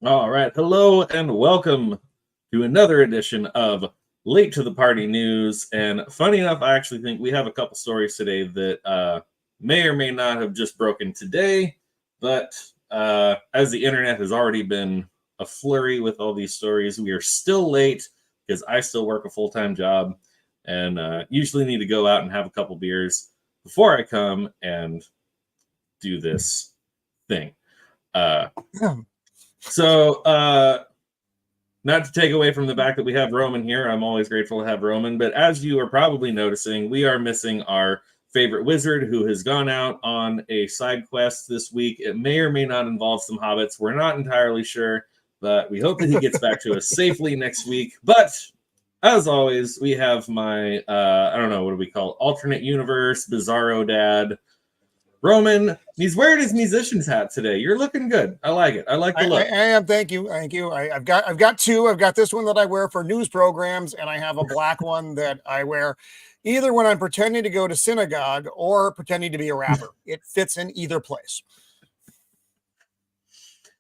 All right. Hello and welcome to another edition of Late to the Party News. And funny enough, I actually think we have a couple stories today that may or may not have just broken today. But as the internet has already been a flurry with all these stories, we are still late because I still work a full-time job and usually need to go out and have a couple beers before I come and do this thing. So, not to take away from the fact that we have Roman here, I'm always grateful to have Roman. But as you are probably noticing, we are missing our favorite wizard who has gone out on a side quest this week. It may or may not involve some hobbits. We're not entirely sure, but we hope that he gets back to us safely next week. But as always, we have my, I don't know, what do we call it? Alternate universe, bizarro dad. Roman, he's wearing his musician's hat today. You're looking good. I like it. I like the look. I am. Thank you. I've got two. I've got this one that I wear for news programs, and I have a black one that I wear either when I'm pretending to go to synagogue or pretending to be a rapper. It fits in either place.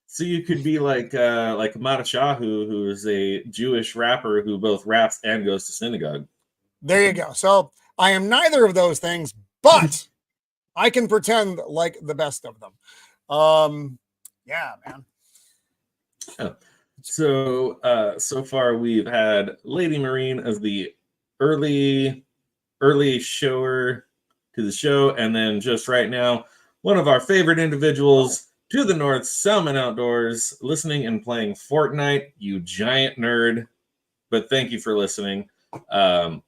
So you could be like Madashahu, who is a Jewish rapper who both raps and goes to synagogue. There you go. So I am neither of those things, but I can pretend like the best of them. Yeah, man. Oh. So far we've had Lady Marine as the early shower to the show, and then just right now, one of our favorite individuals to the north, Salmon Outdoors, listening and playing Fortnite. You giant nerd! But thank you for listening. I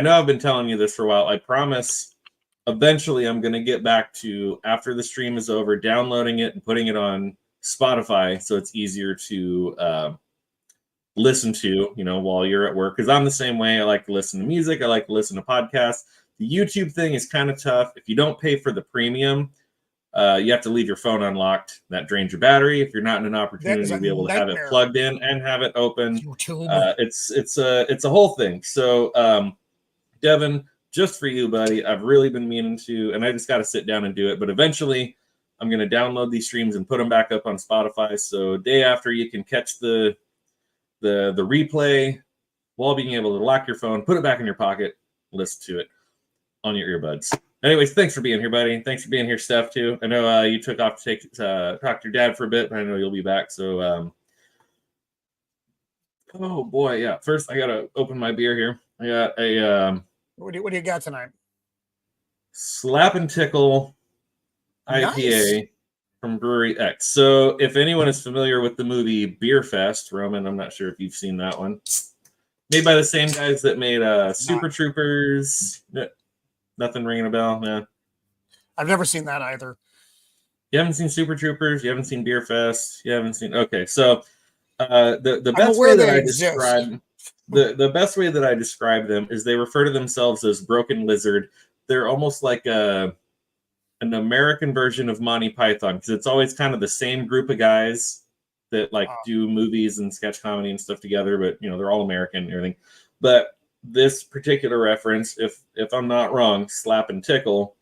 know I've been telling you this for a while. I promise. Eventually, I'm going to get back to, after the stream is over, downloading it and putting it on Spotify so it's easier to listen to, while you're at work. Because I'm the same way. I like to listen to music. I like to listen to podcasts. The YouTube thing is kind of tough. If you don't pay for the premium, you have to leave your phone unlocked. That drains your battery. If you're not in an opportunity to be able to have it plugged in and have it open, it's a whole thing. So, Devin, just for you, buddy, I've really been meaning to, and I just got to sit down and do it. But eventually, I'm going to download these streams and put them back up on Spotify. So day after, you can catch the replay while being able to lock your phone, put it back in your pocket, listen to it on your earbuds. Anyways, thanks for being here, buddy. Thanks for being here, Steph, too. I know you took off to talk to your dad for a bit, but I know you'll be back. So, oh boy, yeah. First, I gotta open my beer here. I got a What do you got tonight? Slap and Tickle IPA from Brewery X. So if anyone is familiar with the movie Beer Fest, Roman, I'm not sure if you've seen that one. Made by the same guys that made Super Troopers. Nothing ringing a bell? Yeah. I've never seen that either. You haven't seen Super Troopers? You haven't seen Beer Fest? You haven't seen... Okay, so the best way that I describe... The best way that I describe them is they refer to themselves as Broken Lizard. They're almost like an American version of Monty Python, because it's always kind of the same group of guys that do movies and sketch comedy and stuff together, but they're all American and everything. But this particular reference, if I'm not wrong, Slap and Tickle,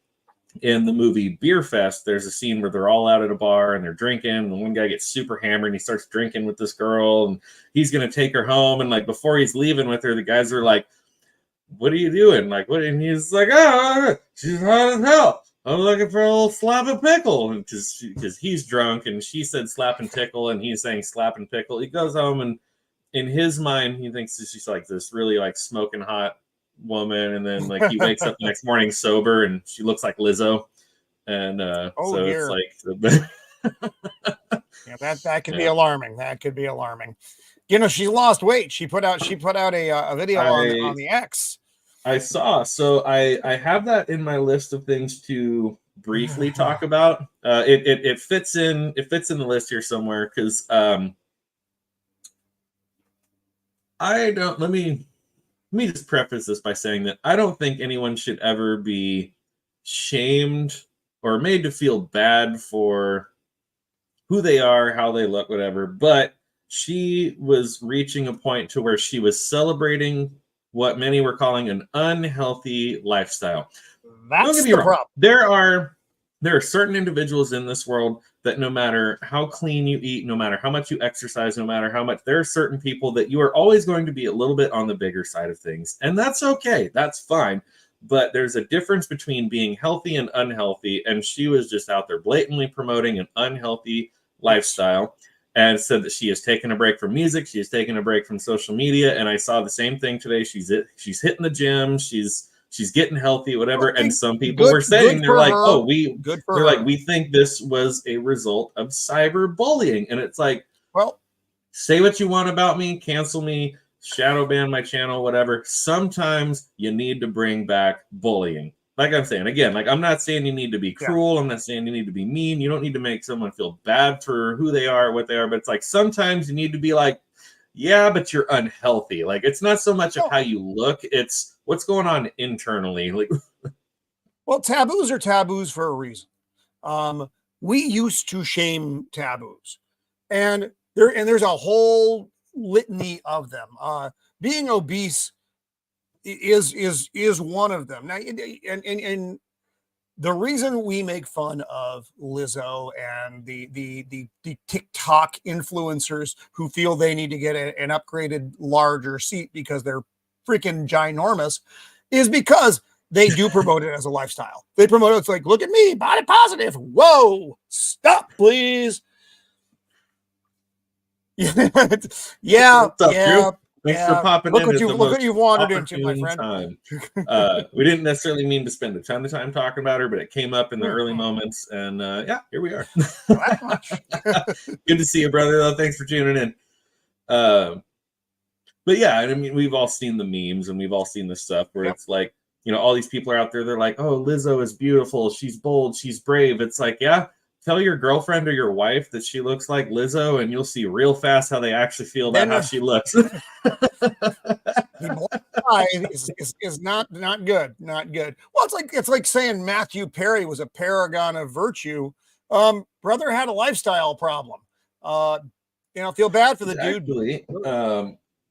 in the movie Beer Fest, there's a scene where they're all out at a bar and they're drinking, and one guy gets super hammered and he starts drinking with this girl, and he's gonna take her home, and before he's leaving with her, the guys are like, "What are you doing?" What? And he's like, "Oh, she's hot as hell. I'm looking for a little slap and pickle," because he's drunk, and she said slap and tickle, and he's saying slap and pickle. He goes home, and in his mind, he thinks she's this really smoking hot woman, and then he wakes up the next morning sober and she looks like Lizzo, and dear. It's yeah, that could be alarming. That could be alarming. She lost weight. She put out a video on the X. I saw. So I have that in my list of things to briefly talk about. It fits in the list here somewhere, because let me just preface this by saying that I don't think anyone should ever be shamed or made to feel bad for who they are, how they look, whatever. But she was reaching a point to where she was celebrating what many were calling an unhealthy lifestyle. Don't get me wrong. There are there are certain individuals in this world that no matter how clean you eat, no matter how much you exercise, no matter how much, there are certain people that you are always going to be a little bit on the bigger side of things. And that's okay. That's fine. But there's a difference between being healthy and unhealthy. And she was just out there blatantly promoting an unhealthy lifestyle and said that she has taken a break from music. She has taken a break from social media. And I saw the same thing today. She's hitting the gym. She's getting healthy, whatever. Okay, And some people were saying, they're like, oh, we think this was a result of cyberbullying. And it's like, well, say what you want about me, cancel me, shadow ban my channel, whatever. Sometimes you need to bring back bullying. Like I'm saying, again, like I'm not saying you need to be cruel. Yeah. I'm not saying you need to be mean. You don't need to make someone feel bad for who they are, what they are. But it's like sometimes you need to be like, yeah, but you're unhealthy. Like it's not so much of how you look, it's what's going on internally. Like, well, taboos are taboos for a reason. We used to shame taboos, and there's a whole litany of them. Being obese is one of them. Now, and the reason we make fun of Lizzo and the TikTok influencers who feel they need to get an upgraded larger seat because they're freaking ginormous is because they do promote it as a lifestyle. They promote it. It's like, look at me, body positive. Whoa, stop, please. Yeah, yeah. Thanks for popping in. Look what you've wandered into, my friend. Time. We didn't necessarily mean to spend a ton of time talking about her, but it came up in the early moments, and yeah, here we are. That much. Good to see you, brother. Though, thanks for tuning in. But yeah, I mean, we've all seen the memes, and we've all seen the stuff where it's like, you know, all these people are out there. They're like, "Oh, Lizzo is beautiful. She's bold. She's brave." It's like, yeah. Tell your girlfriend or your wife that she looks like Lizzo, and you'll see real fast how they actually feel about how she looks. The black eye is not good, not good. Well, it's like saying Matthew Perry was a paragon of virtue. Brother had a lifestyle problem. You know, feel bad for the dude.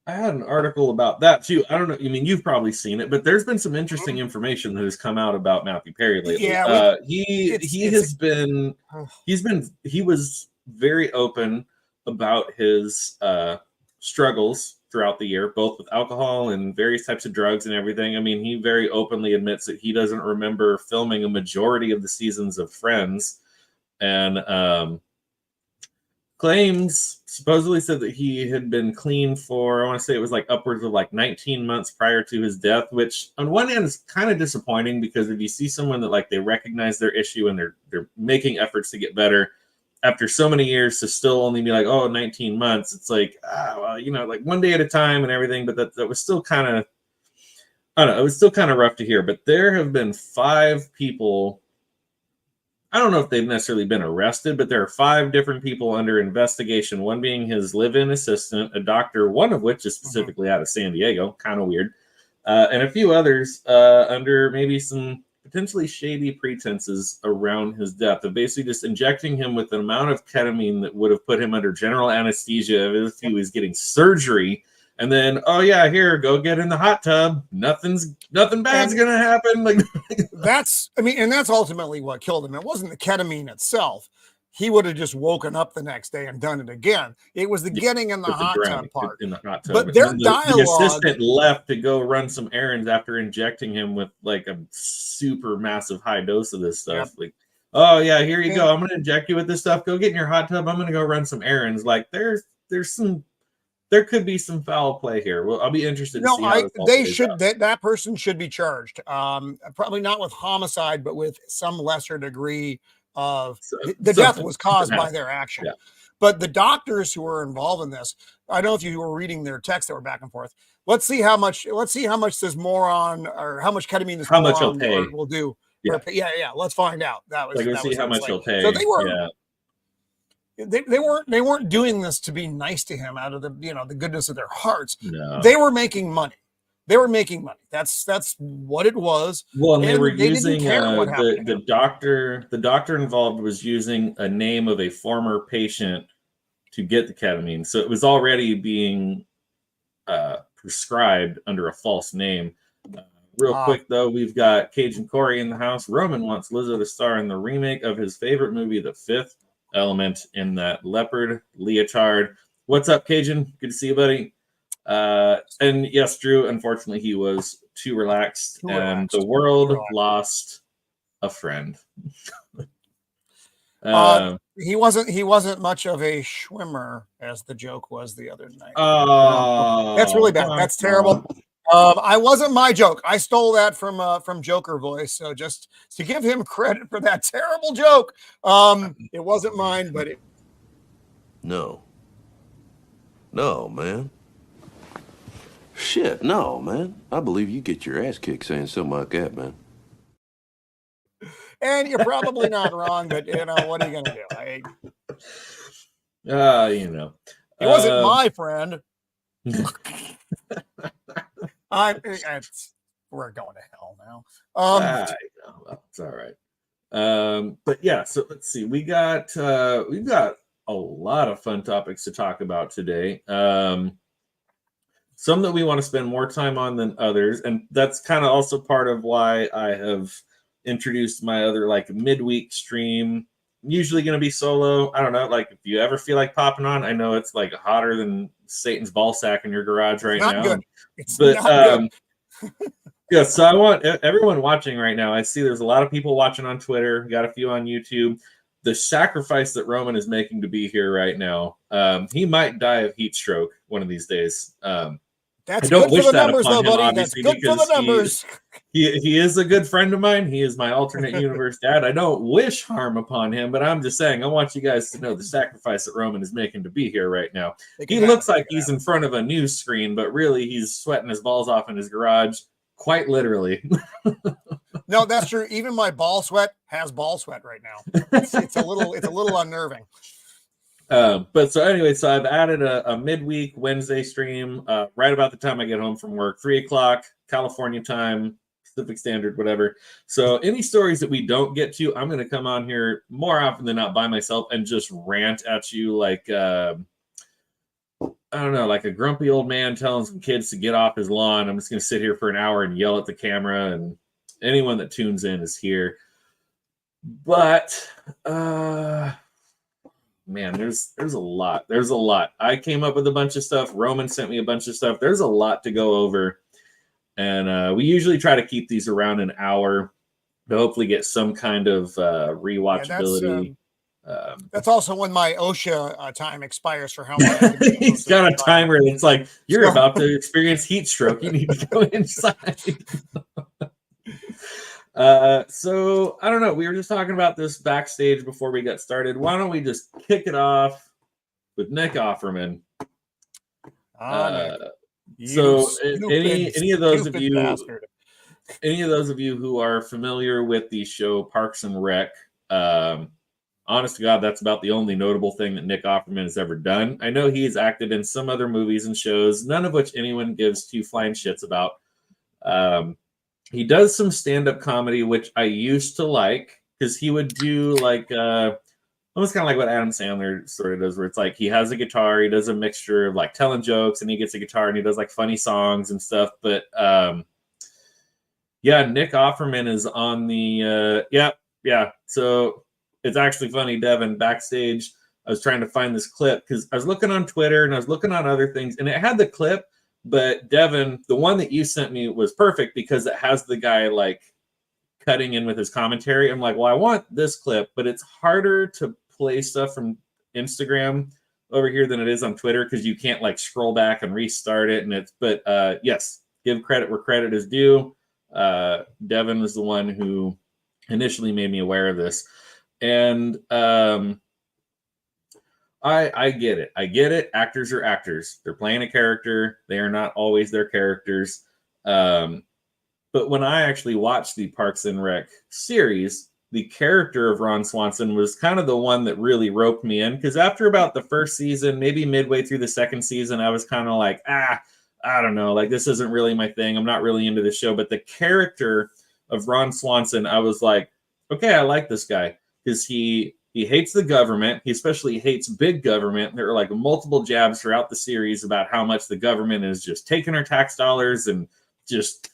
I had an article about that too. I don't know. I mean, you've probably seen it, but there's been some interesting information that has come out about Matthew Perry lately. Yeah, he was very open about his struggles throughout the year, both with alcohol and various types of drugs and everything. I mean, he very openly admits that he doesn't remember filming a majority of the seasons of Friends, and claims supposedly said that he had been clean for, I want to say it was like upwards of like 19 months prior to his death, which on one hand is kind of disappointing because if you see someone that like they recognize their issue and they're making efforts to get better after so many years to still only be like, oh, 19 months, it's like, well, you know, like one day at a time and everything, but that was still kind of, I don't know, it was still kind of rough to hear. But there have been 5 people, I don't know if they've necessarily been arrested, but there are 5 different people under investigation, one being his live-in assistant, a doctor, one of which is specifically out of San Diego, kind of weird, and a few others under maybe some potentially shady pretenses around his death of basically just injecting him with an amount of ketamine that would have put him under general anesthesia if he was getting surgery. And then, oh yeah, here, go get in the hot tub. Nothing bad's gonna happen. Like that's ultimately what killed him. It wasn't the ketamine itself. He would have just woken up the next day and done it again. It was the getting in the hot tub part. In the hot tub. But their dialogue. The assistant left to go run some errands after injecting him with like a super massive high dose of this stuff. Yep. Like, oh yeah, here you go. I'm gonna inject you with this stuff. Go get in your hot tub. I'm gonna go run some errands. Like there could be some foul play here. Well, I'll be interested to see how that person should be charged. Probably not with homicide, but with some lesser degree of the death was caused by their action. Yeah. But the doctors who were involved in this, I don't know if you were reading their texts that were back and forth. Let's see how much this moron or how much ketamine this moron will do. Yeah. Yeah. Let's find out. Let's see how much he'll pay. So they were. Yeah. They weren't doing this to be nice to him out of the goodness of their hearts. No. They were making money. That's what it was. Well, and they were using the doctor involved was using a name of a former patient to get the ketamine. So it was already being prescribed under a false name. Real quick, though, we've got Cage and Corey in the house. Roman wants Lizzo to star in the remake of his favorite movie, The Fifth Element, in that leopard leotard. What's up, Cajun? Good to see you, buddy. And yes, Drew, unfortunately, he was too relaxed, and the world lost a friend. He wasn't much of a schwimmer, as the joke was the other night. That's really bad. That's terrible. I wasn't my joke. I stole that from Joker Voice. So just to give him credit for that terrible joke. It wasn't mine, but it. No, man. Shit, no, man. I believe you get your ass kicked saying something like that, man. And you're probably not wrong, but what are you gonna do? He wasn't my friend. We're going to hell now. Well, it's all right. But yeah, so let's see. We've got a lot of fun topics to talk about today. Some that we want to spend more time on than others, and that's kind of also part of why I have introduced my other midweek stream. Usually going to be solo. I don't know, if you ever feel like popping on, I know it's hotter than Satan's ball sack in your garage right now. Good. It's not good. Yeah, so I want everyone watching right now. I see there's a lot of people watching on Twitter. We got a few on YouTube. The sacrifice that Roman is making to be here right now. He might die of heat stroke one of these days. That's good for the numbers, though, buddy. That's good for the numbers. He is a good friend of mine. He is my alternate universe dad. I don't wish harm upon him, but I'm just saying I want you guys to know the sacrifice that Roman is making to be here right now. He looks like he's in front of a news screen, but really he's sweating his balls off in his garage, quite literally. No, that's true. Even my ball sweat has ball sweat right now. It's a little unnerving. But so anyway, so I've added a midweek Wednesday stream right about the time I get home from work, 3:00 California time, Pacific Standard, whatever. So any stories that we don't get to, I'm going to come on here more often than not by myself and just rant at you I don't know, like a grumpy old man telling some kids to get off his lawn. I'm just going to sit here for an hour and yell at the camera, and anyone that tunes in is here. But man, there's a lot. There's a lot. I came up with a bunch of stuff. Roman sent me a bunch of stuff. There's a lot to go over. And we usually try to keep these around an hour to hopefully get some kind of rewatchability. That's also when my OSHA time expires for how long. He's got a timer that's like, you're about to experience heat stroke. You need to go inside. So I don't know. We were just talking about this backstage before we got started. Why don't we just kick it off with Nick Offerman? So any of those of you, any of those of you who are familiar with the show Parks and Rec, honest to God, that's about the only notable thing that Nick Offerman has ever done. I know he's acted in some other movies and shows, none of which anyone gives two flying shits about. He does some stand-up comedy, which I used to like, because he would do almost kind of like what Adam Sandler sort of does, where it's like he has a guitar, he does a mixture of telling jokes, and he gets a guitar and he does funny songs and stuff. But yeah, Nick Offerman is on the yeah. So it's actually funny, Devin, backstage, I was trying to find this clip because I was looking on Twitter and I was looking on other things, and it had the clip. But Devin, the one that you sent me was perfect because it has the guy cutting in with his commentary. I'm like, well, I want this clip, but it's harder to play stuff from Instagram over here than it is on Twitter because you can't scroll back and restart it. But yes, give credit where credit is due. Devin was the one who initially made me aware of this. And I get it. I get it. Actors are actors. They're playing a character. They are not always their characters. But when I actually watched the Parks and Rec series, the character of Ron Swanson was kind of the one that really roped me in. Because after about the first season, maybe midway through the second season, I was kind of like, I don't know. This isn't really my thing. I'm not really into the show. But the character of Ron Swanson, I was like, okay, I like this guy. Because he hates the government. He especially hates big government. There are multiple jabs throughout the series about how much the government is just taking our tax dollars and just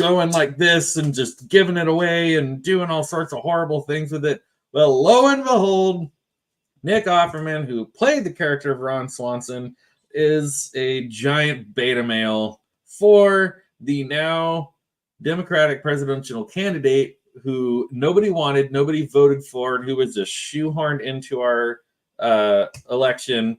going like this and just giving it away and doing all sorts of horrible things with it. Well, lo and behold, Nick Offerman, who played the character of Ron Swanson, is a giant beta male for the now Democratic presidential candidate who nobody wanted, nobody voted for, and who was just shoehorned into our election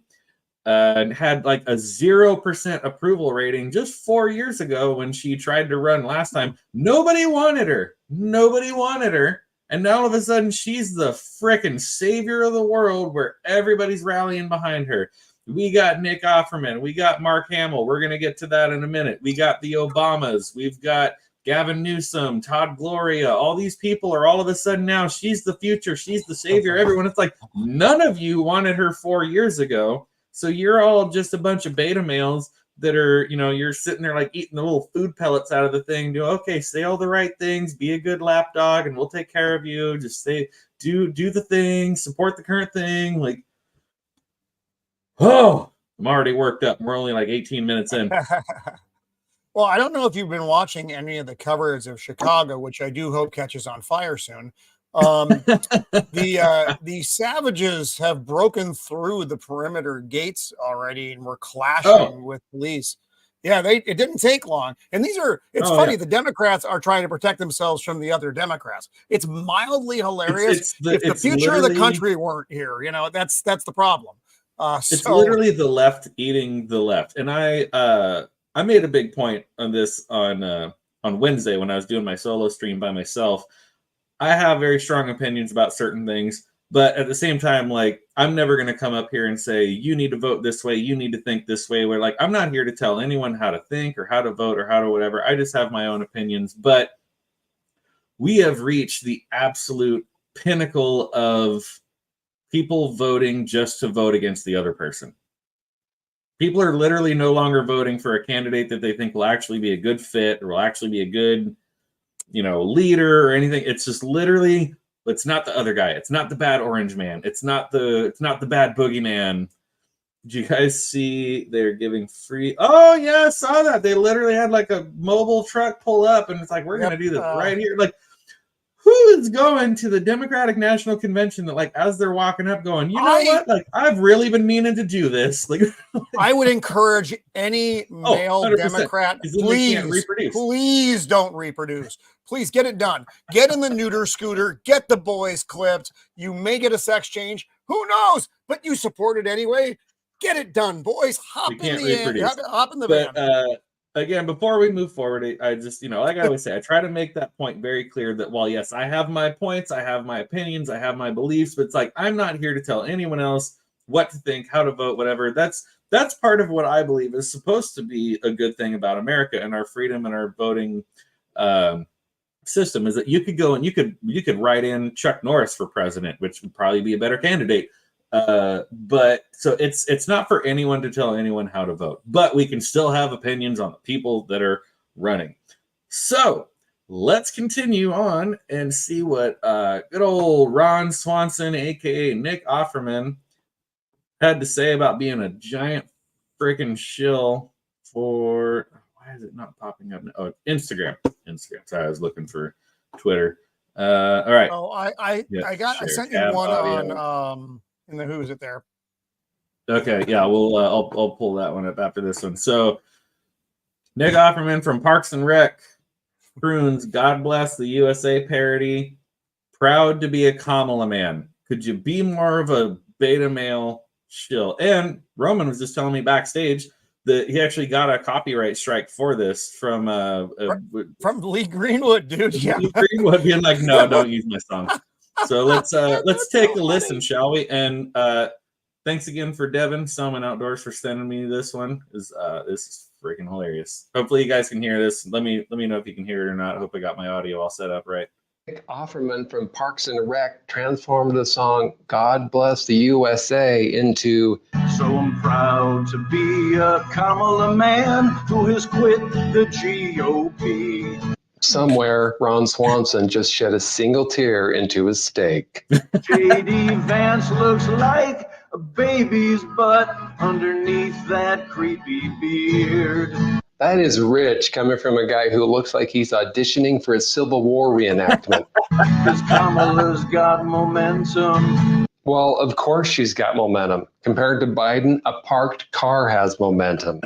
and had like a 0% approval rating just 4 years ago when she tried to run last time. Nobody wanted her. Nobody wanted her. And now all of a sudden she's the frickin' savior of the world where everybody's rallying behind her. We got Nick Offerman. We got Mark Hamill. We're going to get to that in a minute. We got the Obamas. We've got Gavin Newsom, Todd Gloria. All these people are all of a sudden now, she's the future. She's the savior. Everyone, it's like, none of you wanted her 4 years ago. So you're all just a bunch of beta males that are, you know, you're sitting there like eating the little food pellets out of the thing. Okay, say all the right things, be a good lapdog, and we'll take care of you. Just say, do the thing, support the current thing. Like, oh, I'm already worked up. We're only like 18 minutes in. Well, I don't know if you've been watching any of the coverage of Chicago, which I do hope catches on fire soon. The savages have broken through the perimeter gates already and were clashing with police. Yeah, it didn't take long. And it's funny. Yeah. The Democrats are trying to protect themselves from the other Democrats. It's mildly hilarious. If the future of the country weren't here, you know, that's the problem. It's literally the left eating the left. And I made a big point on this on Wednesday when I was doing my solo stream by myself. I have very strong opinions about certain things, but at the same time, like, I'm never going to come up here and say, you need to vote this way, you need to think this way. Where, like, I'm not here to tell anyone how to think or how to vote or how to whatever. I just have my own opinions. But we have reached the absolute pinnacle of people voting just to vote against the other person. People are literally no longer voting for a candidate that they think will actually be a good fit or will actually be a good, you know, leader or anything. It's just literally, it's not the other guy. It's not the bad orange man. It's not the bad boogeyman. Did you guys see they're giving free? Oh yeah, I saw that. They literally had like a mobile truck pull up and it's like, we're going to do this right here. Like, who is going to the Democratic National Convention that, like, as they're walking up going, you know what? Like, I've really been meaning to do this. Like, I would encourage any male 100%. Democrat, please don't reproduce. Please get it done. Get in the neuter scooter. Get the boys clipped. You may get a sex change. Who knows? But you support it anyway. Get it done, boys. Hop in the van. Again, before we move forward, I just, you know, like I always say, I try to make that point very clear that while, yes, I have my points, I have my opinions, I have my beliefs, but it's like, I'm not here to tell anyone else what to think, how to vote, whatever. That's part of what I believe is supposed to be a good thing about America and our freedom and our voting system, is that you could go and you could write in Chuck Norris for president, which would probably be a better candidate. But so it's not for anyone to tell anyone how to vote, but we can still have opinions on the people that are running. So let's continue on and see what good old Ron Swanson, aka Nick Offerman, had to say about being a giant freaking shill for, why is it not popping up? Oh, Instagram. Sorry, I was looking for Twitter. All right. Oh, I sent you one on in the Who's It there. Okay, yeah, I'll pull that one up after this one. So Nick Offerman from Parks and Rec croons "God Bless the USA" parody. Proud to be a Kamala man. Could you be more of a beta male shill? And Roman was just telling me backstage that he actually got a copyright strike for this from Lee Greenwood, dude. Yeah, Lee Greenwood being like, no, don't use my song. So let's take a listen, shall we? And thanks again for Devin Selman Outdoors for sending me this one. This is freaking hilarious. Hopefully you guys can hear this. Let me know if you can hear it or not. I hope I got my audio all set up right. Nick Offerman from Parks and Rec transformed the song "God Bless the USA" into "So I'm proud to be a Kamala man who has quit the GOP." Somewhere, Ron Swanson just shed a single tear into his steak. J.D. Vance looks like a baby's butt underneath that creepy beard. That is rich coming from a guy who looks like he's auditioning for a Civil War reenactment. Cause Kamala's got momentum. Well, of course she's got momentum. Compared to Biden, a parked car has momentum.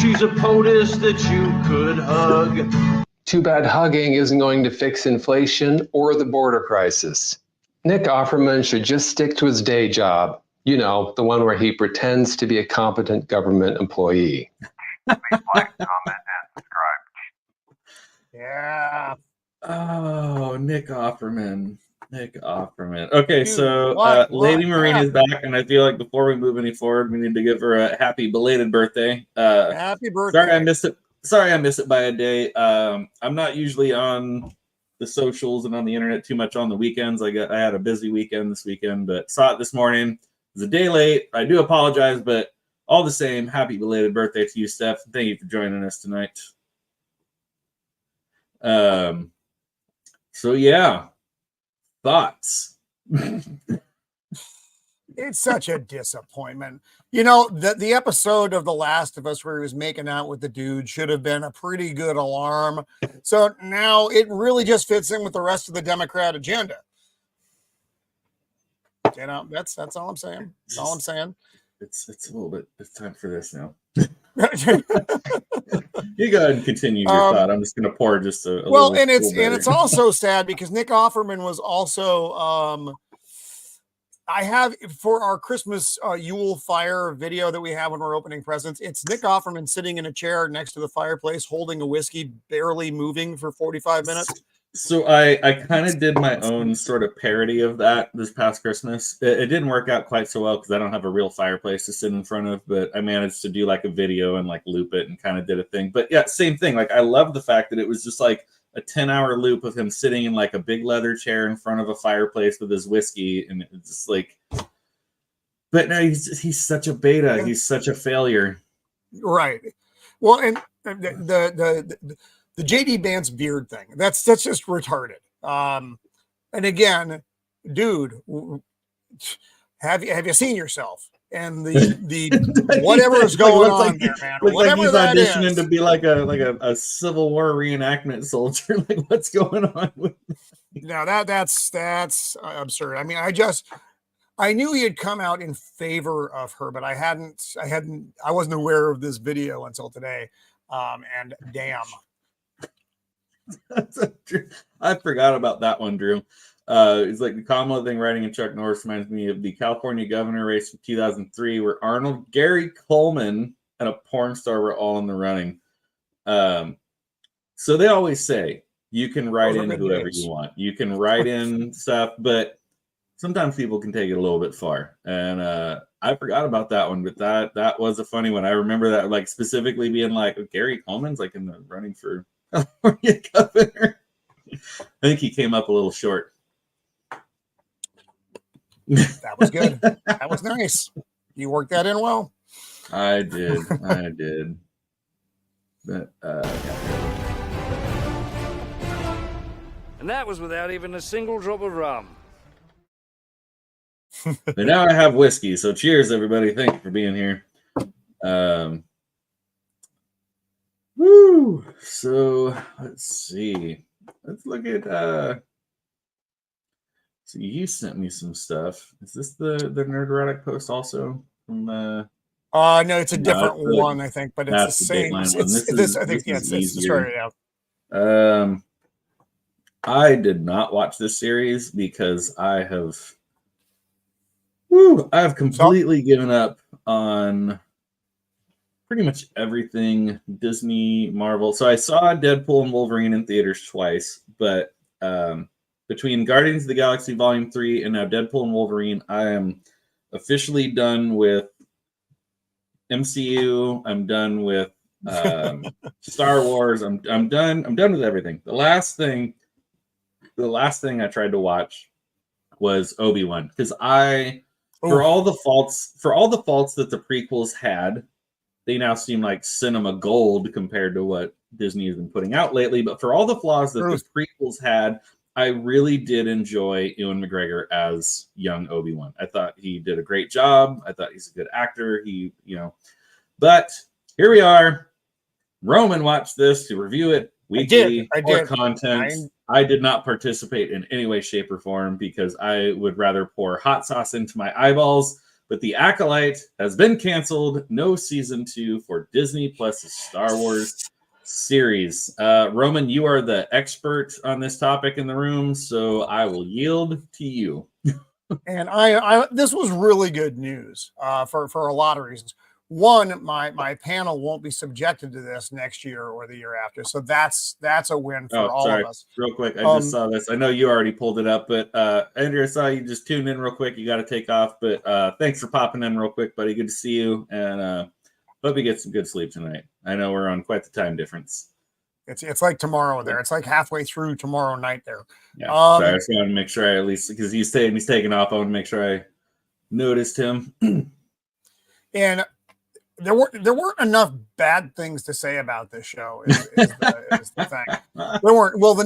She's a POTUS that you could hug. Too bad hugging isn't going to fix inflation or the border crisis. Nick Offerman should just stick to his day job. You know, the one where he pretends to be a competent government employee. Please like, comment, and subscribe. Yeah. Oh, Nick Offerman. Nick Offerman. Okay, Dude, so what Lady Marine is happened? back, and I feel like before we move any forward, we need to give her a happy belated birthday. Happy birthday. Sorry I missed it. Sorry I missed it by a day. I'm not usually on the socials and on the internet too much on the weekends. I had a busy weekend this weekend, but saw it this morning. It was a day late. I do apologize, but all the same, happy belated birthday to you, Steph. Thank you for joining us tonight. So yeah, thoughts. It's such a disappointment. You know, the episode of The Last of Us where he was making out with the dude should have been a pretty good alarm. So now it really just fits in with the rest of the Democrat agenda. You know, that's all I'm saying. That's all I'm saying. It's a little bit. It's time for this now. You go ahead and continue your thought. I'm just going to pour just a well, little and it's also sad because Nick Offerman was also. I have for our Christmas Yule fire video that we have when we're opening presents. It's Nick Offerman sitting in a chair next to the fireplace, holding a whiskey, barely moving for 45 minutes. So I kind of did my own sort of parody of that this past Christmas. It didn't work out quite so well because I don't have a real fireplace to sit in front of, but I managed to do like a video and like loop it and kind of did a thing. But yeah, same thing. Like I love the fact that it was just like a 10-hour loop of him sitting in like a big leather chair in front of a fireplace with his whiskey, and it's just like. But no, he's such a beta. He's such a failure. Right. Well, and the JD Vance beard thing, that's just retarded. And again, dude, have you seen yourself? And the whatever is going on there, man. Whatever he's that auditioning is. to be like a Civil War reenactment soldier. Like, what's going on with No, that's absurd. I mean, I knew he had come out in favor of her, but I wasn't aware of this video until today. And damn. I forgot about that one, Drew. It's like the Kamala thing riding in Chuck Norris reminds me of the California governor race from 2003, where Arnold, Gary Coleman, and a porn star were all in the running. So they always say you can write in whoever you want. You can write in stuff, but sometimes people can take it a little bit far. And I forgot about that one, but that was a funny one. I remember that like specifically being like, Gary Coleman's like in the running for California governor. I think he came up a little short. That was good. That was nice. You worked that in well. I did. But yeah. And that was without even a single drop of rum. But now I have whiskey, so cheers, everybody. Thank you for being here. Woo! So let's see. Let's look at so you sent me some stuff. Is this the Nerderotic post also from No, it's a different one, I think, but it's the same. I think It's started out. I did not watch this series because I have completely given up on pretty much everything Disney, Marvel. So I saw Deadpool and Wolverine in theaters twice, but between Guardians of the Galaxy Volume 3 and now Deadpool and Wolverine, I am officially done with MCU. I'm done with Star Wars. I'm done. I'm done with everything. The last thing I tried to watch was Obi-Wan because for all the faults that the prequels had, they now seem like cinema gold compared to what Disney has been putting out lately. But for all the flaws that the prequels had, I really did enjoy Ewan McGregor as young Obi-Wan. I thought he did a great job. I thought he's a good actor. But here we are. Roman watched this to review it weekly I for did. content. I did not participate in any way, shape, or form because I would rather pour hot sauce into my eyeballs. But The Acolyte has been canceled. No season 2 for Disney Plus's Star Wars series. Roman, you are the expert on this topic in the room, so I will yield to you. And I this was really good news for a lot of reasons. One, my panel won't be subjected to this next year or the year after, so that's a win for all of us. Real quick, I just saw this. I know you already pulled it up, but Andrew, I saw you just tuned in real quick. You got to take off, but thanks for popping in real quick, buddy. Good to see you, and hope you get some good sleep tonight. I know we're on quite the time difference. It's like tomorrow there. It's like halfway through tomorrow night there. Yeah, sorry, I just wanted to make sure I at least, because he's taking off, I want to make sure I noticed him. And there weren't enough bad things to say about this show. Is the thing. There weren't. Well, the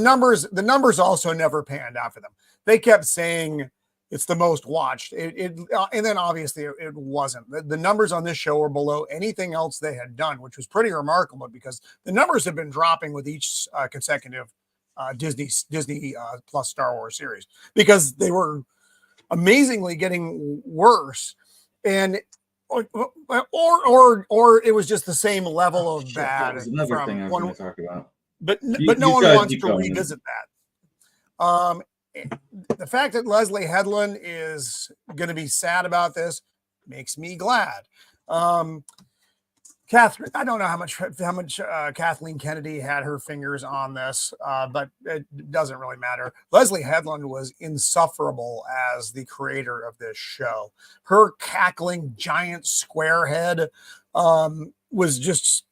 numbers also never panned out for them. They kept saying it's the most watched. And then obviously it wasn't. The numbers on this show were below anything else they had done, which was pretty remarkable because the numbers have been dropping with each consecutive Disney plus Star Wars series because they were amazingly getting worse, and or it was just the same level of bad. That was another from thing I was going to talk about. But no one wants to revisit that. The fact that Leslie Headland is going to be sad about this makes me glad. Catherine, I don't know how much Kathleen Kennedy had her fingers on this, but it doesn't really matter. Leslie Headland was insufferable as the creator of this show. Her cackling giant square head was just,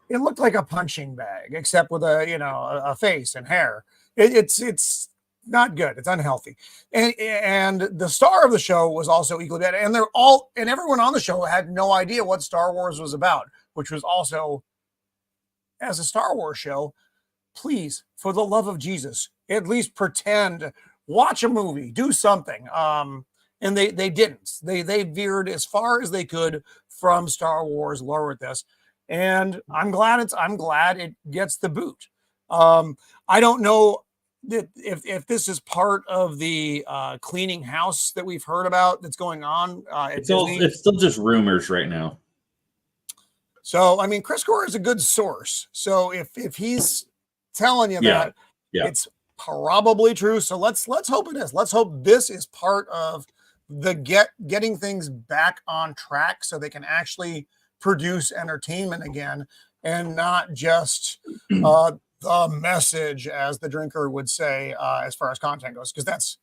it looked like a punching bag, except with a face and hair. It's not good. It's unhealthy. And the star of the show was also equally bad. And everyone on the show had no idea what Star Wars was about, which was also, as a Star Wars show, please, for the love of Jesus, at least pretend, watch a movie, do something. And they didn't. They veered as far as they could from Star Wars lore with this. And I'm glad it gets the boot. I don't know that if this is part of the cleaning house that we've heard about that's going on at Disney. It's still just rumors right now. So I mean, Chris Gore is a good source. So if he's telling you that, it's probably true. So let's hope it is. Let's hope this is part of the getting things back on track so they can actually produce entertainment again and not just the message, as the drinker would say, as far as content goes, because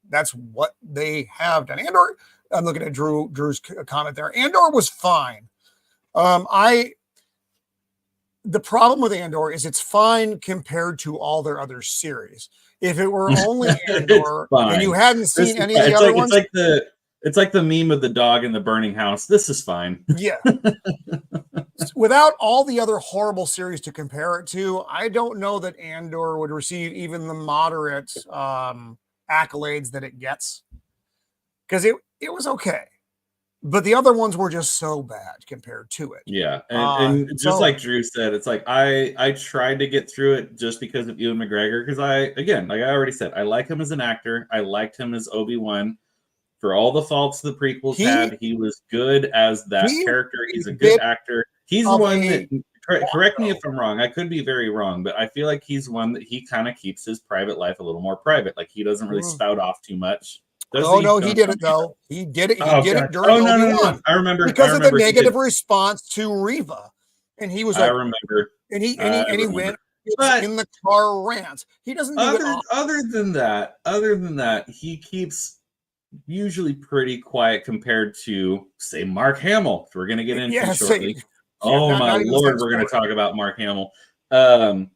that's what they have done. Andor, I'm looking at Drew's comment there. Andor was fine. The problem with Andor is it's fine compared to all their other series. If it were only Andor and you hadn't seen any of the other ones, it's like the meme of the dog in the burning house. This is fine. Yeah. Without all the other horrible series to compare it to, I don't know that Andor would receive even the moderate accolades that it gets, because it was okay, but the other ones were just so bad compared to it. Yeah, and just like Drew said, it's like I tried to get through it just because of Ewan McGregor, because like I already said, I like him as an actor. I liked him as Obi-Wan. For all the faults the prequels had, he was good as that character. He's a good actor. He's the one that, correct me if I'm wrong, I could be very wrong, but I feel like he's one that he kind of keeps his private life a little more private. Like he doesn't really spout off too much. He did it though. He did it. He did it during Obi-Wan. No. I remember because of the negative response to Reva, and he was like, I remember, and he went in the car rant. He doesn't do it. Other than that, he keeps usually pretty quiet compared to, say, Mark Hamill, if we're going to get into shortly. My Lord, we're going to talk about Mark Hamill. I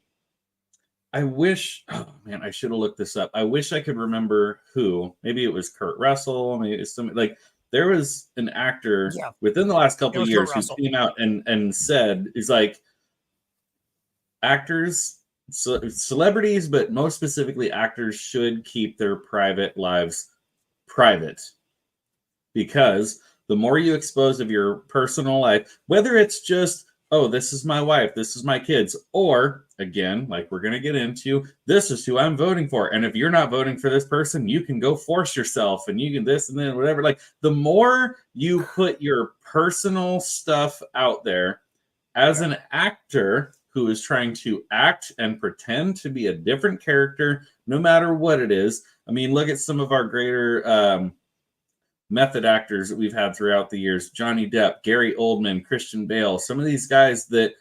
wish, I should have looked this up. I wish I could remember who. Maybe it was Kurt Russell. Maybe it's somebody like, there was an actor within the last couple of years who came out and said, is like, actors, celebrities, but most specifically actors, should keep their private lives private, because the more you expose of your personal life, whether it's just, oh, this is my wife, this is my kids, or again, like we're going to get into, this is who I'm voting for. And if you're not voting for this person, you can go force yourself and you can this and then whatever. Like the more you put your personal stuff out there as an actor who is trying to act and pretend to be a different character, no matter what it is. I mean, look at some of our greater method actors that we've had throughout the years. Johnny Depp, Gary Oldman, Christian Bale, some of these guys that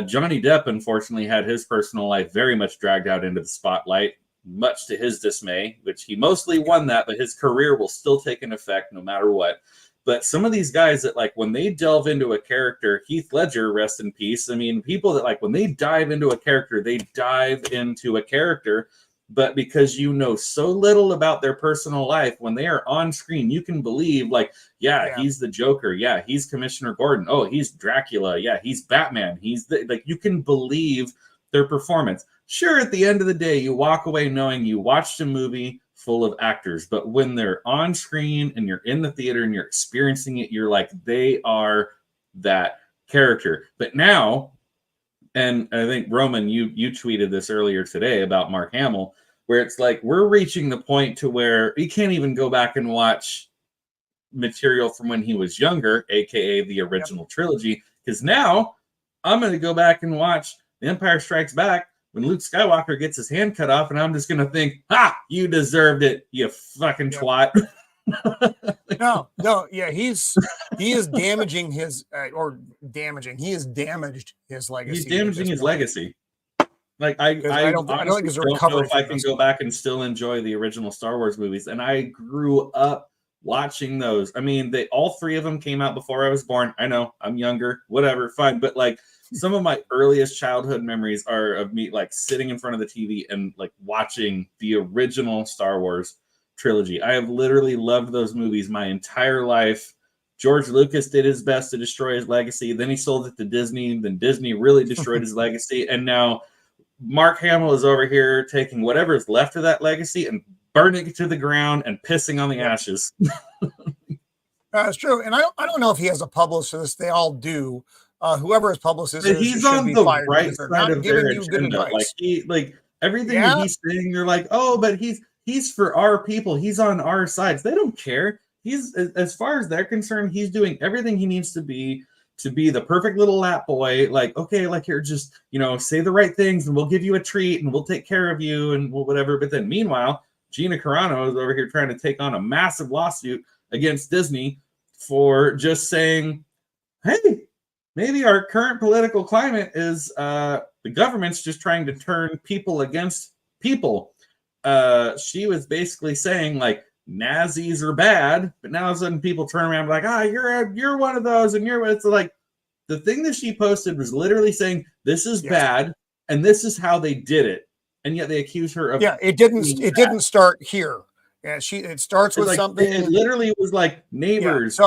Johnny Depp, unfortunately, had his personal life very much dragged out into the spotlight, much to his dismay, which he mostly won that, but his career will still take an effect no matter what. But some of these guys that, like, when they delve into a character, Heath Ledger, rest in peace. I mean, people that, like, when they dive into a character, they dive into a character. But because you know so little about their personal life, when they are on screen, you can believe, like, yeah, he's the Joker. Yeah, he's Commissioner Gordon. Oh, he's Dracula. Yeah, he's Batman. He's like, you can believe their performance. Sure, at the end of the day, you walk away knowing you watched a movie full of actors, but when they're on screen and you're in the theater and you're experiencing it, you're like, they are that character. But now, and I think Roman, you tweeted this earlier today about Mark Hamill, where it's like we're reaching the point to where you can't even go back and watch material from when he was younger, aka the original trilogy, because now I'm going to go back and watch The Empire Strikes Back when Luke Skywalker gets his hand cut off, and I'm just going to think, you deserved it, you fucking twat. He is damaging his he has damaged his legacy. He's damaging his legacy. Like I don't know if I can go back and still enjoy the original Star Wars movies. And I grew up watching those. I mean, all three of them came out before I was born. I know I'm younger, whatever, fine. But like some of my earliest childhood memories are of me like sitting in front of the TV and like watching the original Star Wars trilogy. I have literally loved those movies my entire life. George Lucas did his best to destroy his legacy. Then he sold it to Disney. Then Disney really destroyed his legacy. And now Mark Hamill is over here taking whatever is left of that legacy and burning it to the ground and pissing on the ashes. That's true. And I don't know if he has a publicist. They all do. Whoever his publicist is, he's on the right side of their agenda. Like everything that he's saying, they're like, oh, but he's for our people. He's on our sides. They don't care. He's, as far as they're concerned, he's doing everything he needs to be the perfect little lap boy. Like, okay, like here, just, say the right things and we'll give you a treat and we'll take care of you and whatever. But then meanwhile, Gina Carano is over here trying to take on a massive lawsuit against Disney for just saying, hey, maybe our current political climate is the government's just trying to turn people against people. She was basically saying like Nazis are bad, but now all of a sudden people turn around and like, you're one of those, and it's like the thing that she posted was literally saying this is bad and this is how they did it, and yet they accuse her of it didn't start here. It starts with like, something. It literally was like neighbors,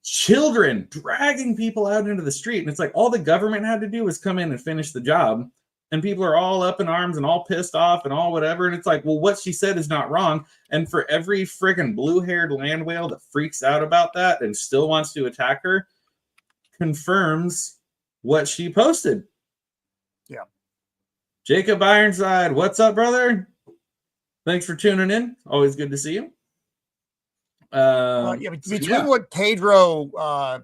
children dragging people out into the street, and it's like all the government had to do was come in and finish the job. And people are all up in arms and all pissed off and all whatever. And it's like, well, what she said is not wrong. And for every friggin' blue-haired land whale that freaks out about that and still wants to attack her, confirms what she posted. Yeah. Jacob Ironside, what's up, brother? Thanks for tuning in. Always good to see you. Between what Pedro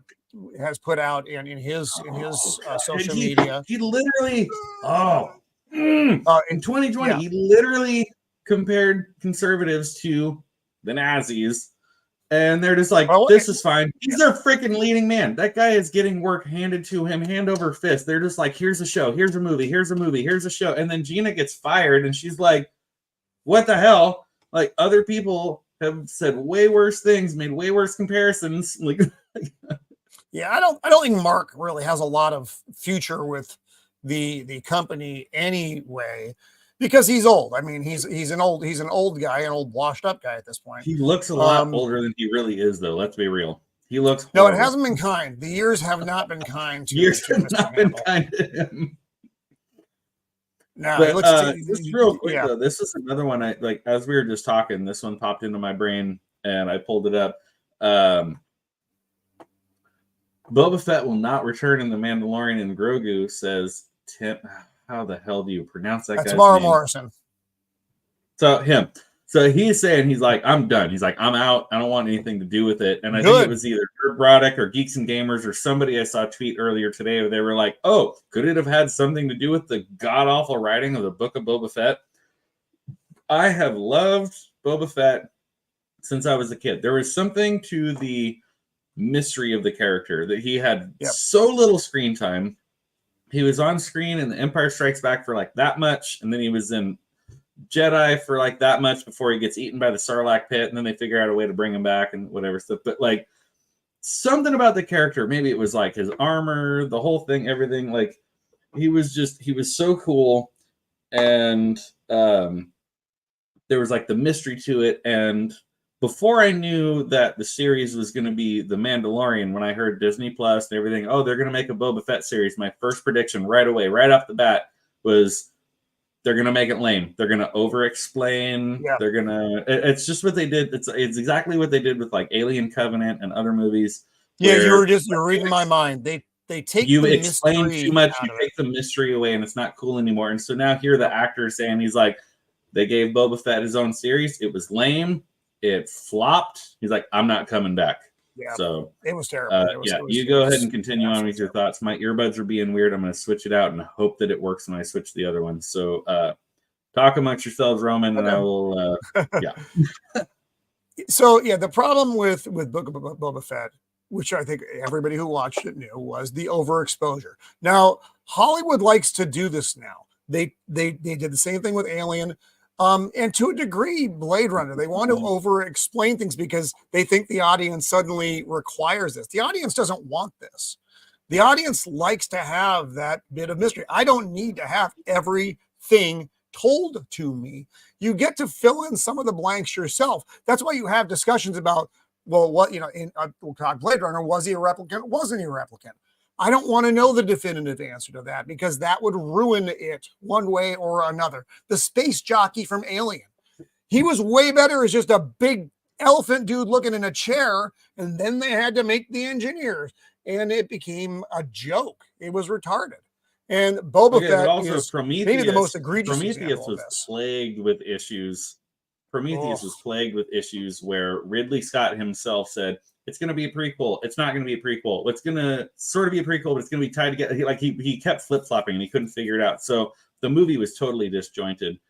has put out in his social media, he literally in 2020 he literally compared conservatives to the Nazis, and they're just like, this is fine. He's their freaking leading man. That guy is getting work handed to him hand over fist. They're just like, here's a show, here's a movie, here's a show. And then Gina gets fired and she's like, what the hell? Like, other people have said way worse things, made way worse comparisons. Like yeah, I don't think Mark really has a lot of future with the company anyway, because he's old. I mean, he's an old guy, an old washed up guy at this point. He looks a lot older than he really is, though. Let's be real. He looks horrible. No, it hasn't been kind. The years have not been kind to Mr. him. No, but just real quick though, this is another one I like. As we were just talking, this one popped into my brain and I pulled it up. Boba Fett will not return in The Mandalorian, and Grogu says, Tim, how the hell do you pronounce that That's guy's Mara name? Morrison. So him. So he's saying, he's like, I'm done. He's like, I'm out. I don't want anything to do with it. And I think it was either Kurt Broderick or Geeks and Gamers or somebody I saw tweet earlier today where they were like, oh, could it have had something to do with the god-awful writing of the Book of Boba Fett? I have loved Boba Fett since I was a kid. There was something to the mystery of the character that he had so little screen time. He was on screen in The Empire Strikes Back for like that much, and then he was in Jedi for like that much before he gets eaten by the Sarlacc pit, and then they figure out a way to bring him back and whatever stuff. But like something about the character, maybe it was like his armor, the whole thing, everything. Like he was so cool, and there was like the mystery to it. And before I knew that the series was going to be The Mandalorian, when I heard Disney Plus and everything, oh, they're going to make a Boba Fett series, my first prediction right away, right off the bat, was they're going to make it lame. They're going to over-explain. Yeah. They're going to... It's just what they did. It's exactly what they did with like Alien Covenant and other movies. Yeah, you're reading my mind. They take you the explain mystery too much, out you of take the mystery away, and it's not cool anymore. And so now here the actor is saying, he's like, they gave Boba Fett his own series. It was lame. It flopped. He's like, I'm not coming back. Yeah, so it was terrible. You go ahead and continue on with your thoughts. My earbuds are being weird. I'm going to switch it out and hope that it works when I switch the other one. So talk amongst yourselves, Roman, and I will. So yeah, the problem with Book of Boba Fett, which I think everybody who watched it knew, was the overexposure. Now Hollywood likes to do this now. They did the same thing with Alien. And to a degree, Blade Runner, they want to over-explain things because they think the audience suddenly requires this. The audience doesn't want this. The audience likes to have that bit of mystery. I don't need to have everything told to me. You get to fill in some of the blanks yourself. That's why you have discussions about, well, what, in Blade Runner, was he a replicant? Wasn't he a replicant? I don't want to know the definitive answer to that because that would ruin it one way or another. The space jockey from Alien, he was way better as just a big elephant dude looking in a chair, and then they had to make the engineers, and it became a joke. It was retarded. And Boba Fett also is Prometheus, maybe the most egregious. Prometheus was plagued with issues. Prometheus was plagued with issues where Ridley Scott himself said, it's going to be a prequel. It's not going to be a prequel. It's going to sort of be a prequel, but it's going to be tied together. He kept flip-flopping and he couldn't figure it out. So the movie was totally disjointed.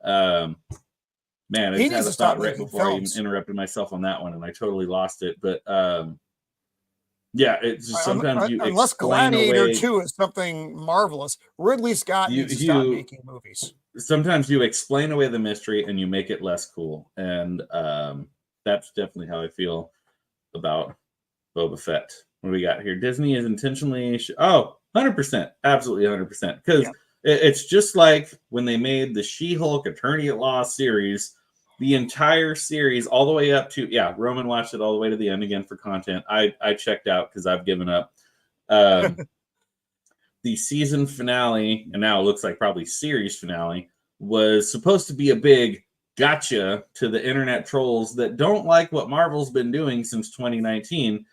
Man, I just had a thought right before I even interrupted myself on that one, and I totally lost it. But yeah, it's just sometimes you unless Gladiator 2 is something marvelous, Ridley Scott needs to stop making movies. Sometimes you explain away the mystery and you make it less cool, and that's definitely how I feel about Boba Fett. What do we got here? Disney is intentionally 100%, absolutely 100%, because it's just like when they made the She-Hulk Attorney at Law series, the entire series all the way up to Roman watched it all the way to the end again for content. I checked out because I've given up. The season finale, and now it looks like probably series finale, was supposed to be a big gotcha to the internet trolls that don't like what Marvel's been doing since 2019.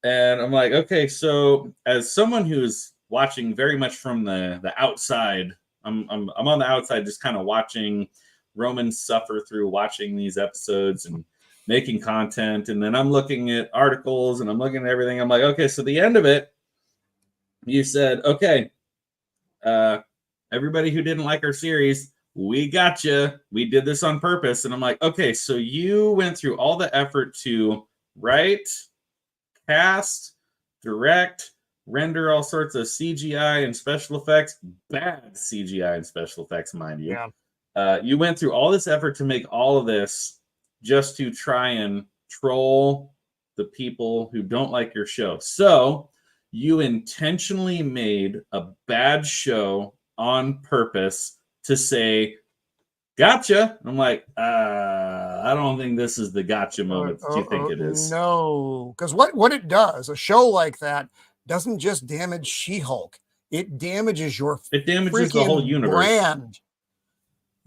And I'm like, okay, so as someone who's watching very much from the outside, I'm on the outside just kind of watching Roman suffer through watching these episodes and making content, and then I'm looking at articles and I'm looking at everything. I'm like, okay, so the end of it, you said, okay, everybody who didn't like our series, we gotcha. We did this on purpose. And I'm like, okay, so you went through all the effort to write, cast, direct, render all sorts of CGI and special effects, bad CGI and special effects, mind you. You went through all this effort to make all of this just to try and troll the people who don't like your show. So you intentionally made a bad show on purpose to say, gotcha. I'm like, I don't think this is the gotcha moment that you think it is. No, because what it does, a show like that doesn't just damage She-Hulk. It damages your the whole universe. brand.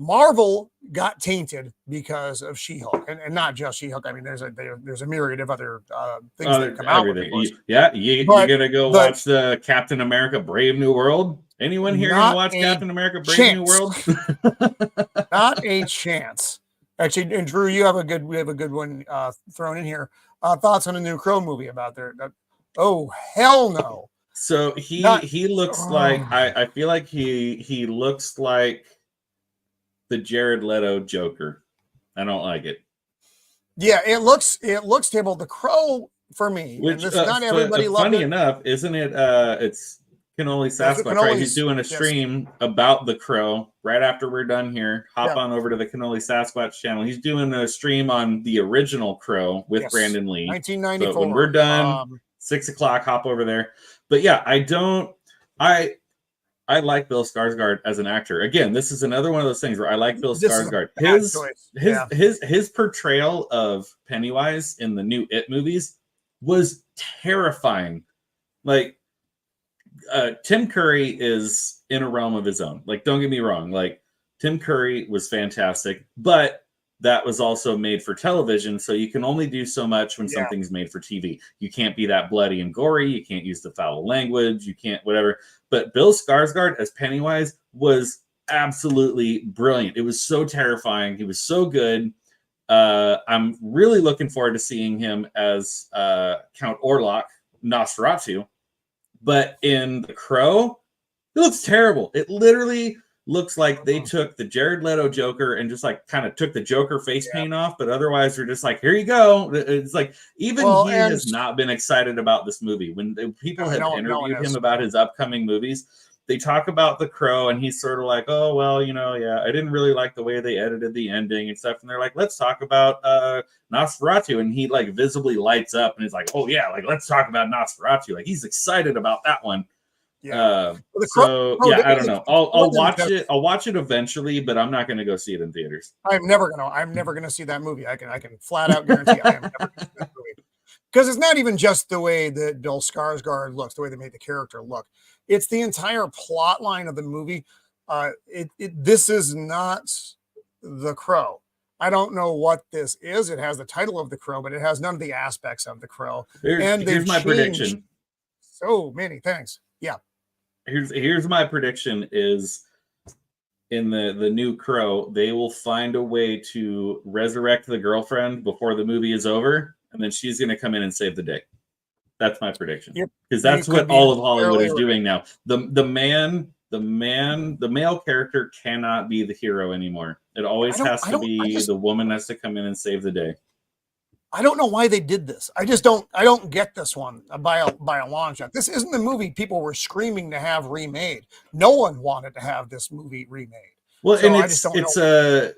Marvel got tainted because of She-Hulk, and not just She-Hulk. I mean, there's a myriad of other things that come out with it. You gonna go watch the Captain America Brave New World? Anyone here gonna watch Captain America Brave New World? Not a chance. Actually, and Drew, we have a good one thrown in here. Thoughts on a new Crow movie about there? Oh, hell no. So he looks like I feel like he looks like the Jared Leto Joker. I don't like it. Yeah, it looks terrible. The Crow for me, which and this not everybody loved funny it. enough, isn't it? It's Canoli Sasquatch, right? He's doing a stream about the Crow right after we're done here. Hop on over to the Canoli Sasquatch channel. He's doing a stream on the original Crow with Brandon Lee. 1994. So when we're done, 6 o'clock, hop over there. But yeah, I like Bill Skarsgård as an actor. Again, this is another one of those things where I like Bill Skarsgård. His portrayal of Pennywise in the new It movies was terrifying. Like Tim Curry is in a realm of his own. Like, don't get me wrong. Like, Tim Curry was fantastic, but that was also made for television, so you can only do so much when something's made for TV. You can't be that bloody and gory. You can't use the foul language. You can't whatever. But Bill Skarsgård as Pennywise was absolutely brilliant. It was so terrifying. He was so good. I'm really looking forward to seeing him as Count Orlok, Nosferatu. But in The Crow, it looks terrible. It literally looks like they took the Jared Leto Joker and just like kind of took the Joker face paint off, but otherwise they're just like, here you go. It's like even he has not been excited about this movie. When people have interviewed him about his upcoming movies, they talk about The Crow and he's sort of like, oh, well, I didn't really like the way they edited the ending and stuff. And they're like, let's talk about Nosferatu. And he like visibly lights up and he's like, oh yeah, like let's talk about Nosferatu. Like he's excited about that one. I don't know. I'll watch it. I'll watch it eventually, but I'm not going to go see it in theaters. I'm never gonna see that movie. I can flat out guarantee I am never going to see that movie, because it's not even just the way that Bill Skarsgård looks, the way they made the character look. It's the entire plot line of the movie. This is not The Crow. I don't know what this is. It has the title of The Crow, but it has none of the aspects of The Crow. Here's my prediction. So many things. Yeah. Here's my prediction is in the new Crow, they will find a way to resurrect the girlfriend before the movie is over, and then she's going to come in and save the day. That's my prediction. Because that's what all of Hollywood is doing now. The male character cannot be the hero ananymore. It always has to be the woman has to come in and save the day. I don't know why they did this. I don't get this one by a long shot. This isn't the movie people were screaming to have remade. No one wanted to have this movie remade. Well, so and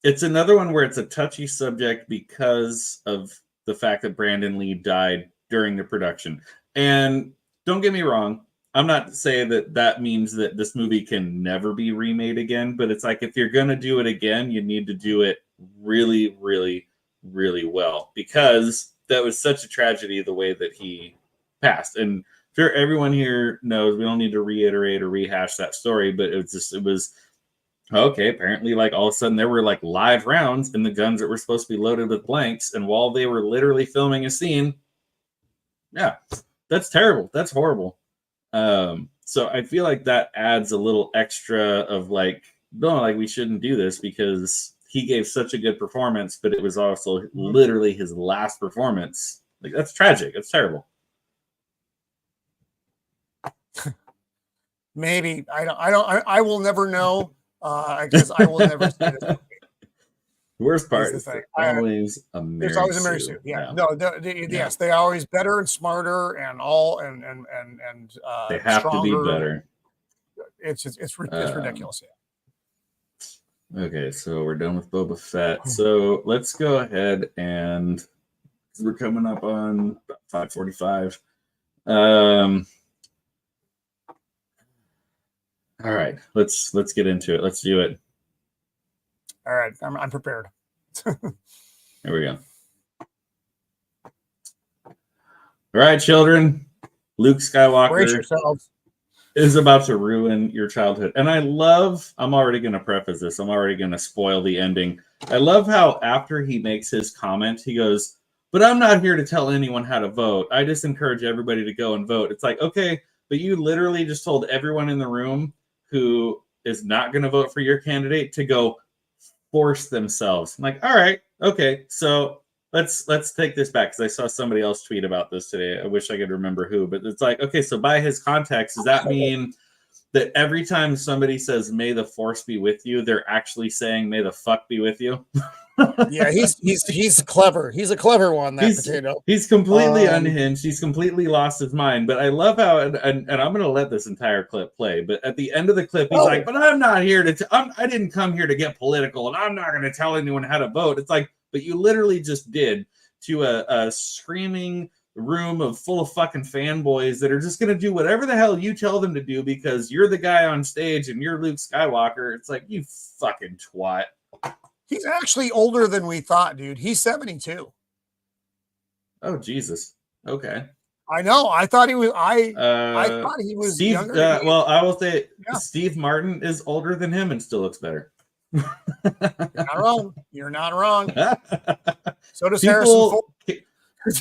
it's another one where it's a touchy subject because of the fact that Brandon Lee died during the production. And don't get me wrong, I'm not saying that means that this movie can never be remade again, but it's like if you're going to do it again, you need to do it really, really, really well, because that was such a tragedy the way that he passed. And sure, everyone here knows we don't need to reiterate or rehash that story, but it was okay. Apparently, like all of a sudden there were like live rounds in the guns that were supposed to be loaded with blanks, and while they were literally filming a scene, that's terrible. That's horrible. So I feel like that adds a little extra of like, no, like we shouldn't do this because he gave such a good performance, but it was also literally his last performance. Like that's tragic. That's terrible. Maybe I will never know. Because I will never see this movie. The worst part is there's always a Mary Sue. Yeah. No, yes, they're always better and smarter and all and they have stronger. To be better. It's ridiculous. Okay, so we're done with Boba Fett. So let's go ahead and we're coming up on 5:45. All right, let's get into it. Let's do it. All right, I'm prepared. Here we go. All right, children. Luke Skywalker. Brace yourselves. is about to ruin your childhood. And I'm already going to preface this. I'm already going to spoil the ending. I love how after he makes his comment, he goes, but I'm not here to tell anyone how to vote. I just encourage everybody to go and vote. It's like, okay, but you literally just told everyone in the room who is not going to vote for your candidate to go force themselves. I'm like, all right, okay. So let's take this back, because I saw somebody else tweet about this today. I wish I could remember who, but it's like, okay, so by his context, does that mean that every time somebody says "May the force be with you," they're actually saying "May the fuck be with you"? Yeah, he's clever. He's a clever one. That potato. He's completely unhinged. He's completely lost his mind. But I love how, and I'm going to let this entire clip play. But at the end of the clip, he's like, "But I'm not here to. I didn't come here to get political, and I'm not going to tell anyone how to vote." It's like, but you literally just did to a screaming room full of fucking fanboys that are just going to do whatever the hell you tell them to do because you're the guy on stage and you're Luke Skywalker. It's like, you fucking twat. He's actually older than we thought, dude. He's 72. Oh, Jesus. Okay. I know. I thought he was. I thought he was Steve, younger. Well, I will say Yeah. Steve Martin is older than him and still looks better. You're not wrong. You're not wrong. So does Harrison Ford.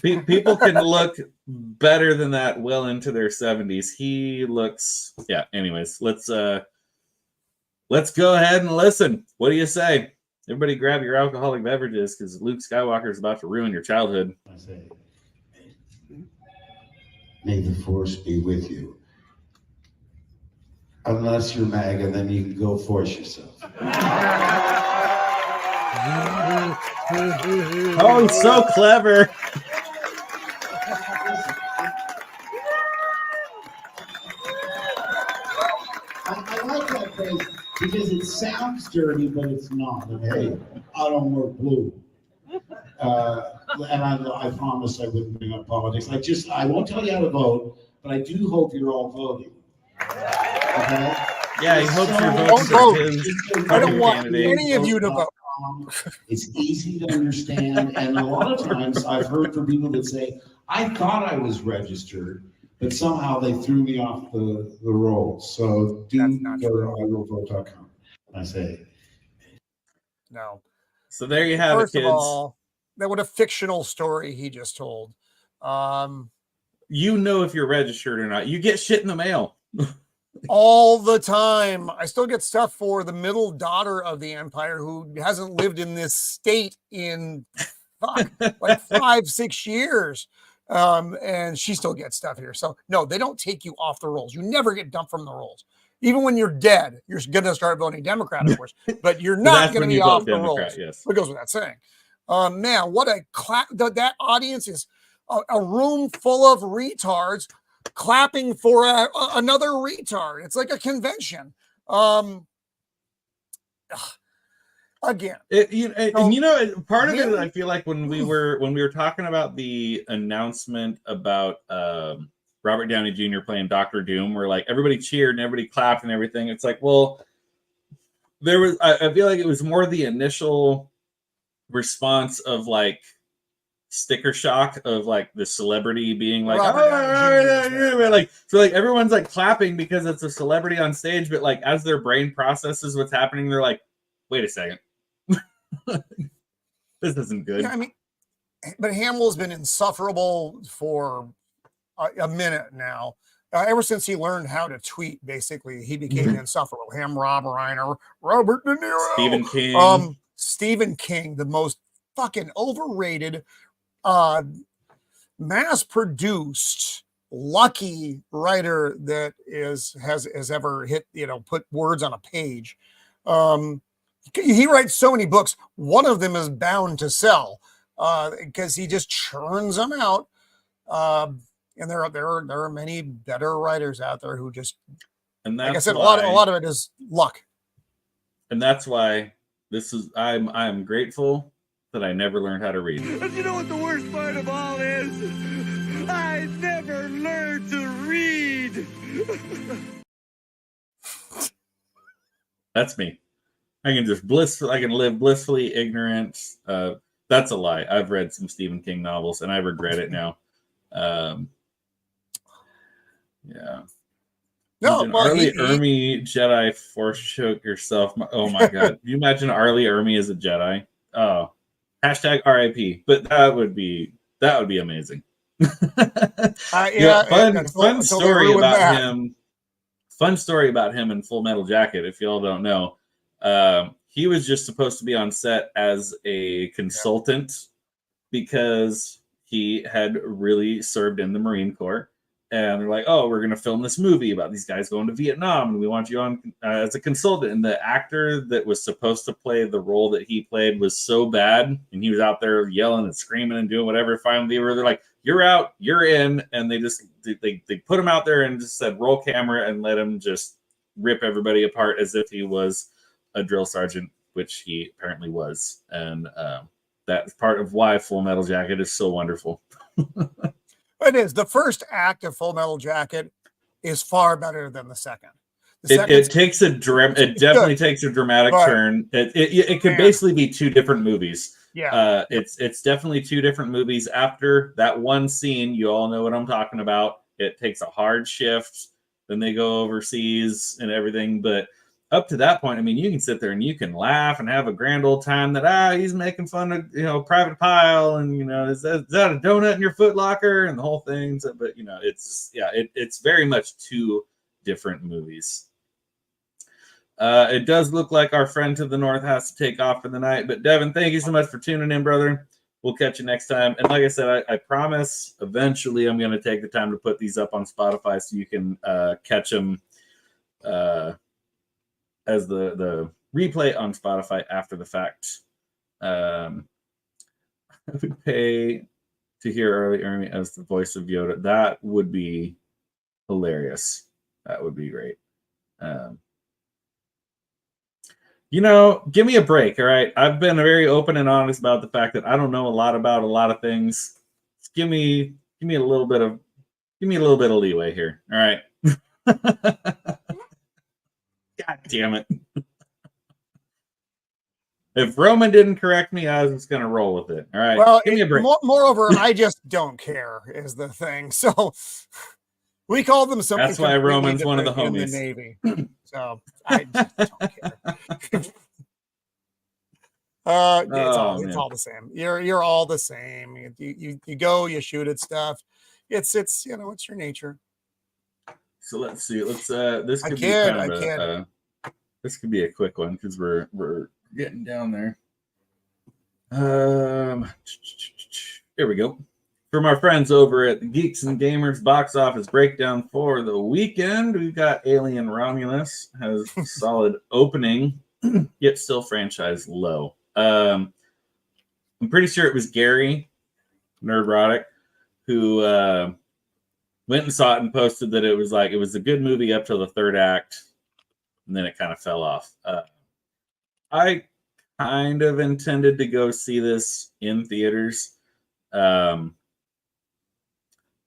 People can look better than that well into their 70s. He looks, yeah. Anyways, let's go ahead and listen. What do you say? Everybody grab your alcoholic beverages, because Luke Skywalker is about to ruin your childhood. I say, may the force be with you. Unless you're MAGA, then you can go force yourself. Oh, he's so clever. I like that phrase because it sounds dirty, but it's not. And hey, I don't wear blue. And I promise I wouldn't bring up politics. I won't tell you how to vote, but I do hope you're all voting. Okay? Yeah, he hopes your Don't votes vote. are his. I don't want candidate. any of you to vote. It's easy to understand, and a lot of times I've heard from people that say, I thought I was registered, but somehow they threw me off the rolls. So do go to iwillvote.com. I say, No. So there you have First it, kids. of all, that what a fictional story he just told. You know if you're registered or not. You get shit in the mail. All the time. I still get stuff for the middle daughter of the empire who hasn't lived in this state in like 5-6 years. And she still gets stuff here. So no, they don't take you off the rolls. You never get dumped from the rolls. Even when you're dead, you're going to start voting Democrat, of course, but you're not going to be off the rolls. Yes. It goes without saying. Man, what a clap. That audience is a room full of retards clapping for another retard. It's like a convention. Again, part of it, I feel like when we were talking about the announcement about Robert Downey Jr. playing Doctor Doom, where like everybody cheered and everybody clapped and everything. It's like, well, I feel like it was more the initial response of like sticker shock of like the celebrity being like, like, so like everyone's like clapping because it's a celebrity on stage, but like as their brain processes what's happening, they're like, wait a second. This isn't good. Yeah, I mean, but Hamill's been insufferable for a minute now. Ever since he learned how to tweet, basically, he became insufferable. Him, Rob Reiner, Robert De Niro, Stephen King, the most fucking overrated, mass-produced, lucky writer that has ever hit, put words on a page. He writes so many books. One of them is bound to sell because he just churns them out. And there are many better writers out there who just, and like I said, a lot of it is luck. And that's why I'm grateful that I never learned how to read. And you know what the worst part of all is? I never learned to read. That's me. I can live blissfully ignorant. That's a lie. I've read some Stephen King novels and I regret it now. Yeah. No, Imagine well, Arlie Ermy Jedi Force choke yourself. Oh my god! Can you imagine Arlie Ermy as a Jedi? Oh, hashtag RIP. But that would be amazing. Fun story about him. Fun story about him in Full Metal Jacket. If y'all don't know, he was just supposed to be on set as a consultant because he had really served in the Marine Corps. And they're like, oh, we're going to film this movie about these guys going to Vietnam, and we want you on as a consultant. And the actor that was supposed to play the role that he played was so bad, and he was out there yelling and screaming and doing whatever. Finally, they're like, you're out, you're in. And they just they put him out there and just said, roll camera, and let him just rip everybody apart as if he was a drill sergeant, which he apparently was. And that's part of why Full Metal Jacket is so wonderful. It is. The first act of Full Metal Jacket is far better than the second. It takes a it definitely takes a dramatic turn. It could basically be two different movies. Yeah. It's definitely two different movies. After that one scene, you all know what I'm talking about. It takes a hard shift. Then they go overseas and everything. But up to that point, I mean, you can sit there and you can laugh and have a grand old time that, he's making fun of, Private Pile, and, is that a donut in your Foot Locker, and the whole thing. So, but, it's very much two different movies. It does look like our friend to the north has to take off for the night. But Devin, thank you so much for tuning in, brother. We'll catch you next time. And like I said, I promise eventually I'm going to take the time to put these up on Spotify so you can catch them as the replay on Spotify after the fact. I would pay to hear Arlie Ermy as the voice of Yoda. That would be hilarious. That would be great. Give me a break, all right? I've been very open and honest about the fact that I don't know a lot about a lot of things. Just give me a little bit of leeway here, all right? God damn it. If Roman didn't correct me, I was just going to roll with it. All right. Well, give me a break. Moreover, I just don't care is the thing. So we call them something. That's why Roman's one of the homies. In the Navy. So I just don't care. It's all the same. You're all the same. You go, you shoot at stuff. It's it's your nature. So let's see. This could be kind of this could be a quick one because we're getting down there. Here we go. From our friends over at the Geeks and Gamers box office breakdown for the weekend, we've got Alien Romulus has a solid opening, yet still franchise low. I'm pretty sure it was Gary Nerdrotic who went and saw it and posted that it was a good movie up till the third act, and then it kind of fell off. I kind of intended to go see this in theaters,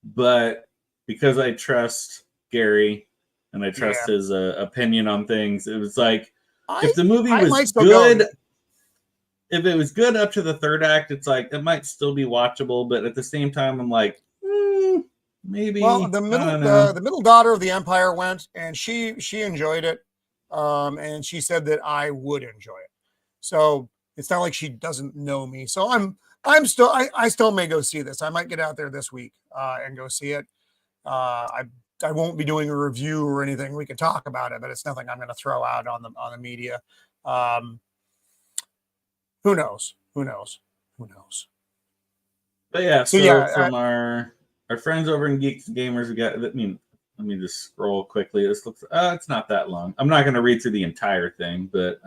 but because I trust Gary and I trust his opinion on things, it was like if the movie was good. If it was good up to the third act, it's like it might still be watchable, but at the same time, I'm like, maybe. Well, the middle daughter of the Empire went, and she enjoyed it, and she said that I would enjoy it. So it's not like she doesn't know me. So I still may go see this. I might get out there this week and go see it. I won't be doing a review or anything. We can talk about it, but it's nothing I'm going to throw out on the media. Who knows? But yeah, so from our friends over in Geeks and Gamers, we got. Let me just scroll quickly. This looks. It's not that long. I'm not going to read through the entire thing, but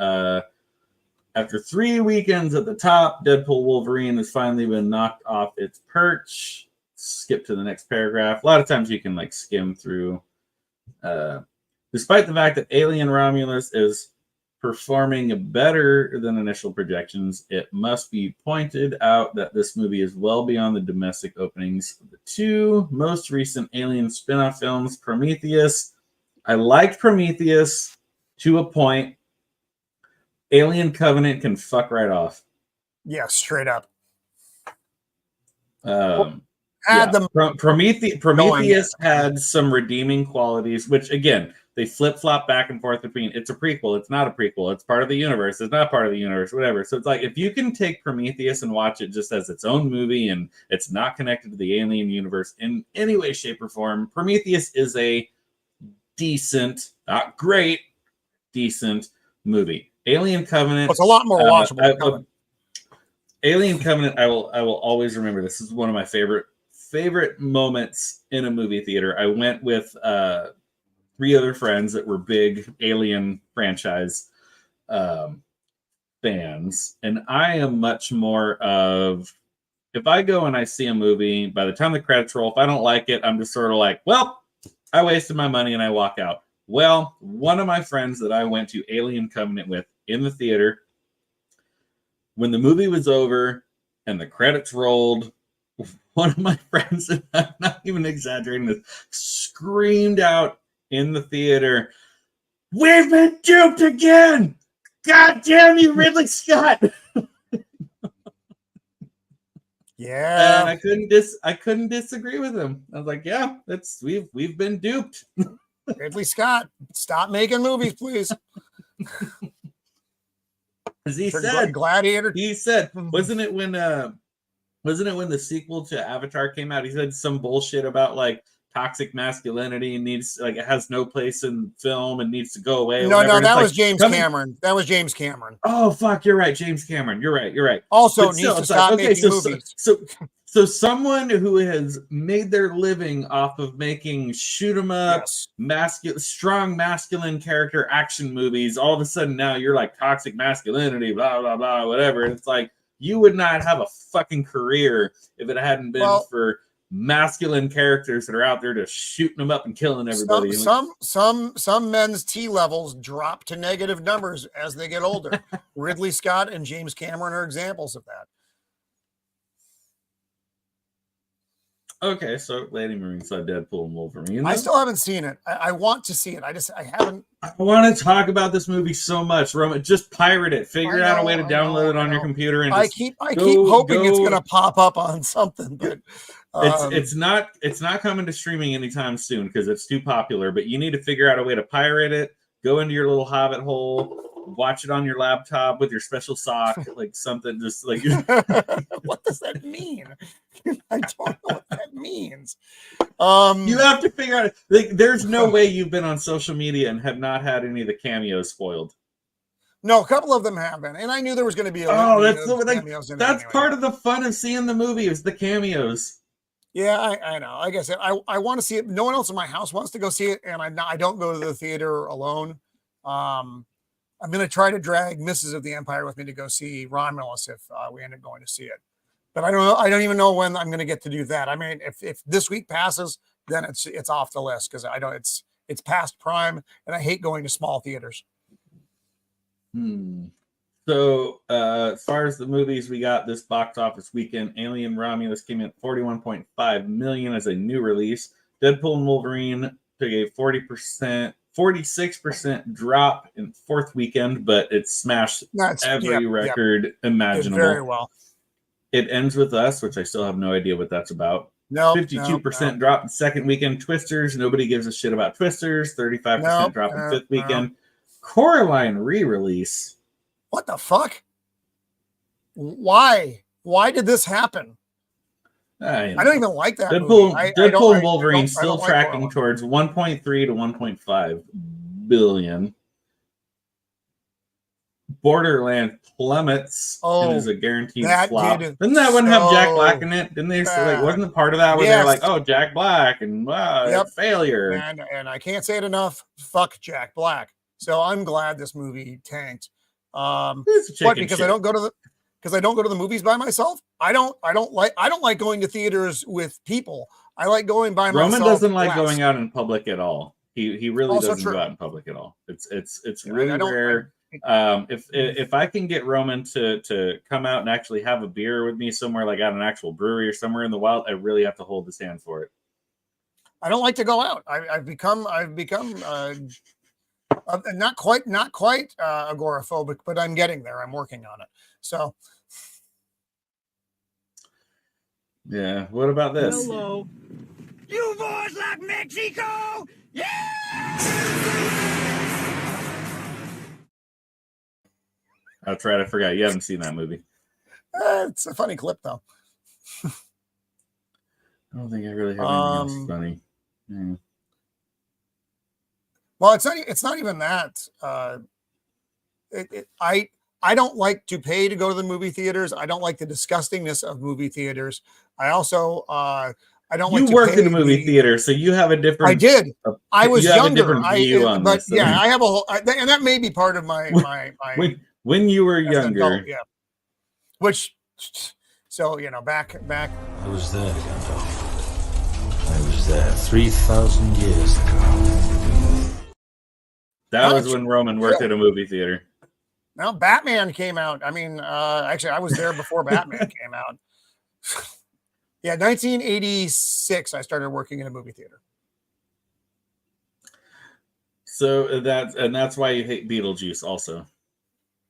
after 3 weekends at the top, Deadpool Wolverine has finally been knocked off its perch. Skip to the next paragraph. A lot of times you can skim through. Despite the fact that Alien Romulus is performing better than initial projections, it must be pointed out that this movie is well beyond the domestic openings of the two most recent Alien spin-off films, Prometheus. I liked Prometheus to a point. Alien Covenant can fuck right off. Yeah, straight up. had them Prometheus had some redeeming qualities, which again they flip flop back and forth between it's a prequel, it's not a prequel, it's part of the universe, it's not part of the universe, whatever. So it's like if you can take Prometheus and watch it just as its own movie and it's not connected to the alien universe in any way, shape, or form, Prometheus is a decent, not great, decent movie. Alien Covenant. It's a lot more watchable. Alien Covenant. I will always remember. This is one of my favorite moments in a movie theater. I went with 3 other friends that were big Alien franchise fans, and I am much more of, if I go and I see a movie, by the time the credits roll, if I don't like it, I'm just sort of like, well, I wasted my money and I walk out. Well, one of my friends that I went to Alien Covenant with in the theater, when the movie was over and the credits rolled, one of my friends, and I'm not even exaggerating this, screamed out in the theater, "We've been duped again! God damn you, Ridley Scott!" Yeah, and I couldn't disagree with him. I was like, "Yeah, we've been duped." Ridley Scott, stop making movies, please. As he said, Gladiator. He said, wasn't it when the sequel to Avatar came out? He said some bullshit about like toxic masculinity and needs, like, it has no place in film and needs to go away. No, that was like, James Cameron. That was James Cameron. Oh fuck, you're right, James Cameron. You're right. Also, but needs to stop making movies. So someone who has made their living off of making shoot 'em up, strong masculine character action movies, all of a sudden now you're like toxic masculinity, blah blah blah, whatever. And it's like you would not have a fucking career if it hadn't been for masculine characters that are out there just shooting them up and killing everybody. Some men's T levels drop to negative numbers as they get older. Ridley Scott and James Cameron are examples of that. Okay, so Lady Marine saw Deadpool and Wolverine. I still haven't seen it. I want to see it. I haven't. I want to talk about this movie so much, Roman. Just pirate it. Figure out a way to download it on your computer, and I keep hoping it's going to pop up on something, but it's not coming to streaming anytime soon because it's too popular. But you need to figure out a way to pirate it. Go into your little hobbit hole. Watch it on your laptop with your special sock, like something. Just like what does that mean? I don't know what that means. You have to figure out. Like, there's no way you've been on social media and have not had any of the cameos spoiled. No, a couple of them have been, and I knew there was going to be. That's part of the fun of seeing the movie is the cameos. Yeah, I know. Like I said, I want to see it. No one else in my house wants to go see it, and I don't go to the theater alone. I'm going to try to drag Mrs. of the Empire with me to go see Romulus if we end up going to see it. But I don't know. I don't even know when I'm going to get to do that. I mean, if this week passes, then it's off the list because I know it's past prime, and I hate going to small theaters. So as far as the movies we got this box office weekend, Alien Romulus came in at 41.5 million as a new release. Deadpool and Wolverine took a 46% drop in fourth weekend, but it smashed every record imaginable. Did very well. It Ends With Us, which I still have no idea what that's about. No, 52% drop in second weekend. Twisters, nobody gives a shit about Twisters. 35% drop in fifth weekend. Coraline re-release. What the fuck? Why? Why did this happen? I don't even like that movie. Deadpool and Wolverine still tracking towards 1.3 to 1.5 billion. Borderland plummets and is a guaranteed flop. Didn't that one have Jack Black in it? Didn't they say, like, wasn't it part of that where they're like, oh, Jack Black and failure? And I can't say it enough. Fuck Jack Black. So I'm glad this movie tanked. Because I don't go to the movies by myself. I don't like going to theaters with people. I like going by myself. Roman doesn't like going out in public at all. He really doesn't go out in public at all. It's really rare. If I can get Roman to come out and actually have a beer with me somewhere, like at an actual brewery or somewhere in the wild, I really have to hold his hand for it. I don't like to go out. I've become not quite agoraphobic, but I'm getting there. I'm working on it. So Yeah. What about this? Hello. You boys like Mexico? That's right. I forgot. You haven't seen that movie. It's a funny clip, though. I don't think I really have anything else funny. Yeah. Well, it's not even that. I don't like to pay to go to the movie theaters. I don't like the disgustingness of movie theaters. I also I don't like You to work pay in a movie theater, so you have a different. I did. I was you have younger. a different view on but this. yeah, I have a whole, and that may be part of my when you were as an younger. adult, yeah. Which, so back. I was there, Gandalf. I was there 3,000 years ago. That was when Roman worked at a movie theater. Now Batman came out. I mean, actually, I was there before Batman came out. Yeah, 1986. I started working in a movie theater. So that's why you hate Beetlejuice, also.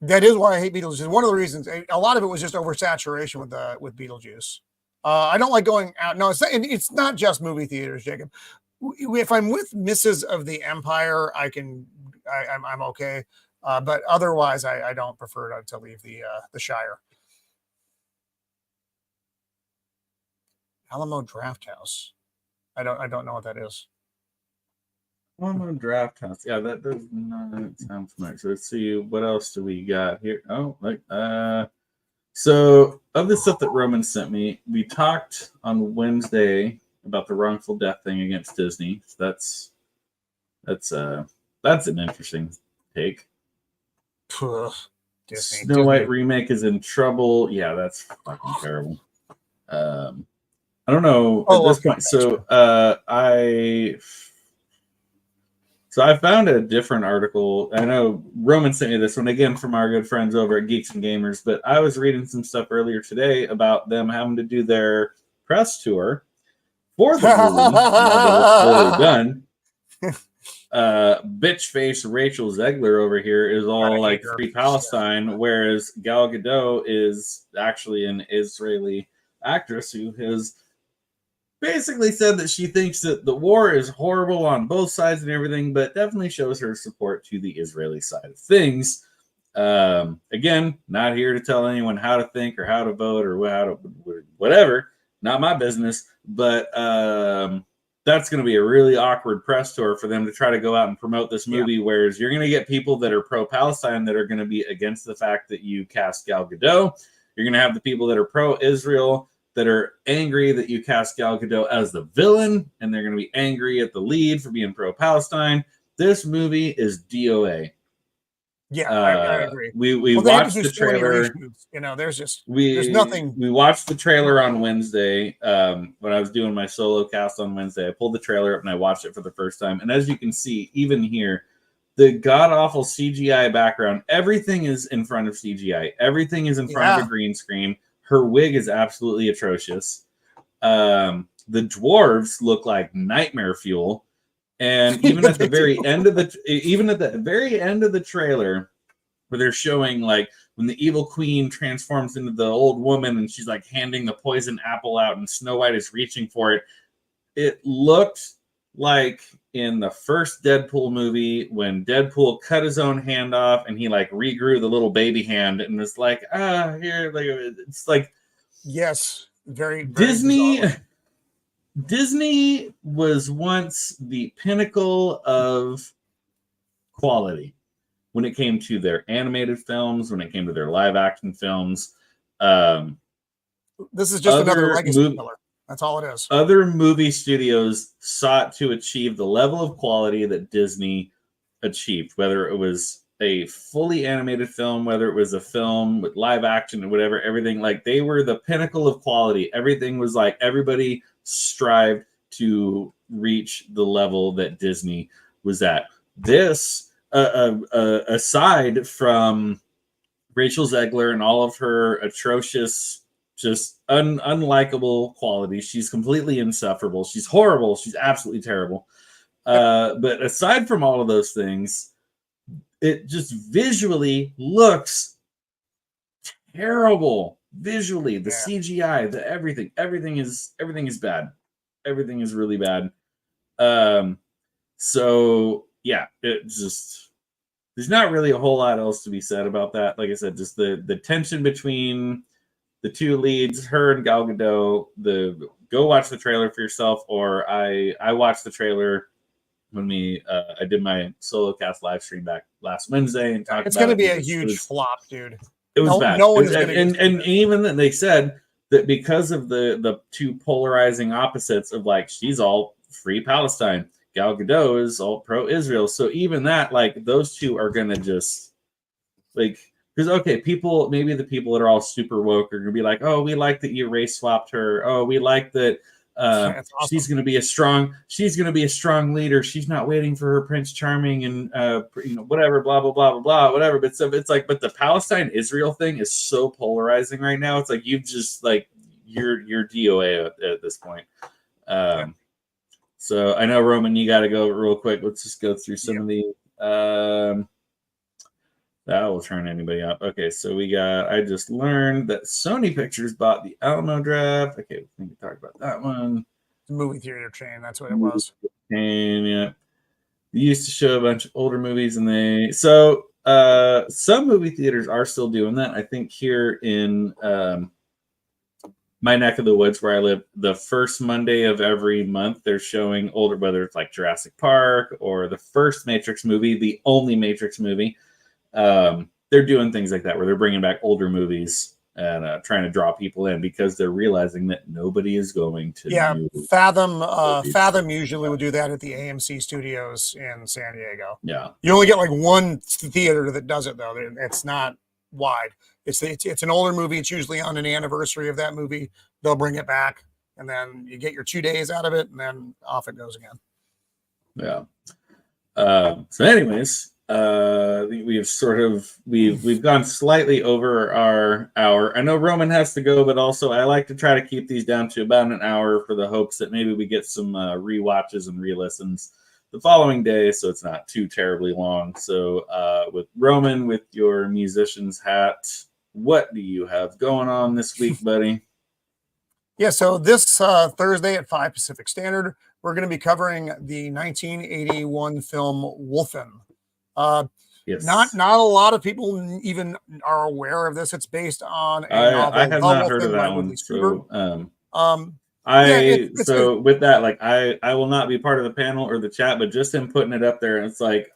That is why I hate Beetlejuice. One of the reasons. A lot of it was just oversaturation with Beetlejuice. I don't like going out. No, it's not just movie theaters, Jacob. If I'm with Mrs. of the Empire, I'm okay. But otherwise, I don't prefer to leave the Shire. Alamo Draft House. I don't know what that is. Alamo Draft House. Yeah, that does not sound familiar. So let's see, what else do we got here? Oh, so of the stuff that Roman sent me, we talked on Wednesday about the wrongful death thing against Disney. So that's an interesting take. Snow White remake is in trouble. Yeah, that's fucking terrible. I don't know at this point. So I found a different article. I know Roman sent me this one again from our good friends over at Geeks and Gamers, but I was reading some stuff earlier today about them having to do their press tour for the movie now that it's fully done. Bitch face Rachel Zegler over here is all like free Palestine, whereas Gal Gadot is actually an Israeli actress who has basically said that she thinks that the war is horrible on both sides and everything, but definitely shows her support to the Israeli side of things. Again, not here to tell anyone how to think or how to vote or whatever. Not my business. But that's going to be a really awkward press tour for them to try to go out and promote this movie, whereas you're going to get people that are pro-Palestine that are going to be against the fact that you cast Gal Gadot. You're going to have the people that are pro-Israel that are angry that you cast Gal Gadot as the villain, and they're going to be angry at the lead for being pro-Palestine. This movie is DOA. Yeah, I agree. We watched the trailer. There's nothing. We watched the trailer on Wednesday when I was doing my solo cast on Wednesday. I pulled the trailer up and I watched it for the first time. And as you can see, even here, the god-awful CGI background, everything is in front of CGI. Everything is in front of a green screen. Her wig is absolutely atrocious. The dwarves look like nightmare fuel. And even at the very end of the trailer, where they're showing like when the evil queen transforms into the old woman and she's like handing the poison apple out and Snow White is reaching for it, it looked like in the first Deadpool movie when Deadpool cut his own hand off and he like regrew the little baby hand and it's like here, like it's like yes, very Disney. bizarre. Disney was once the pinnacle of quality when it came to their animated films, when it came to their live action films. This is just another legacy killer. That's all it is. Other movie studios sought to achieve the level of quality that Disney achieved, whether it was a fully animated film, whether it was a film with live action or whatever, everything, like they were the pinnacle of quality. Everything was like everybody strived to reach the level that Disney was at. This, aside from Rachel Zegler and all of her atrocious, just unlikable qualities, she's completely insufferable. She's horrible. She's absolutely terrible. But aside from all of those things, it just visually looks terrible. visually, the CGI, the everything is bad. Everything is really bad. So yeah, it just, there's not really a whole lot else to be said about that. Like I said, just the tension between the two leads, her and Gal Gadot. Go watch the trailer for yourself, or I watched the trailer when I did my solo cast live stream back last Wednesday and talked. It's going to be a huge flop, dude. It was bad. No one is going to. And even then, they said that because of the two polarizing opposites of, like, she's all free Palestine, Gal Gadot is all pro-Israel. So even that, like, those two are going to just, like, because, okay, maybe the people that are all super woke are going to be like, oh, we like that you race swapped her. Oh, we like that awesome. She's going to be a strong leader. She's not waiting for her Prince Charming and whatever, blah blah blah blah blah, whatever. But so it's like, but the Palestine Israel thing is so polarizing right now. It's like you've just, like, you're DOA at this point. So I know, Roman, you got to go real quick. Let's just go through some of the. That will turn anybody up. Okay, so I just learned that Sony Pictures bought the Alamo Draft. Okay, we can talk about that one. The movie theater chain, that's what it was. Chain, yeah. They used to show a bunch of older movies, and some movie theaters are still doing that. I think here in my neck of the woods where I live, the first Monday of every month, they're showing older, whether it's like Jurassic Park or the first Matrix movie, the only Matrix movie. They're doing things like that where they're bringing back older movies and trying to draw people in because they're realizing that nobody is going to. Fathom usually would do that at the AMC studios in San Diego. Yeah, you only get like one theater that does it, though. It's not wide. It's an older movie. It's usually on an anniversary of that movie. They'll bring it back, and then you get your 2 days out of it, and then off it goes again. Yeah. So anyways, we've gone slightly over our hour. I know Roman has to go, but also I like to try to keep these down to about an hour for the hopes that maybe we get some rewatches and re-listens the following day, so it's not too terribly long. So with Roman, with your musician's hat, what do you have going on this week, buddy? Yeah, so this Thursday at 5 Pacific Standard, we're going to be covering the 1981 film Wolfen. Yes. Not a lot of people even are aware of this. It's based on a novel. I have not heard of that one. With that, like, I will not be part of the panel or the chat, but just him putting it up there, and it's like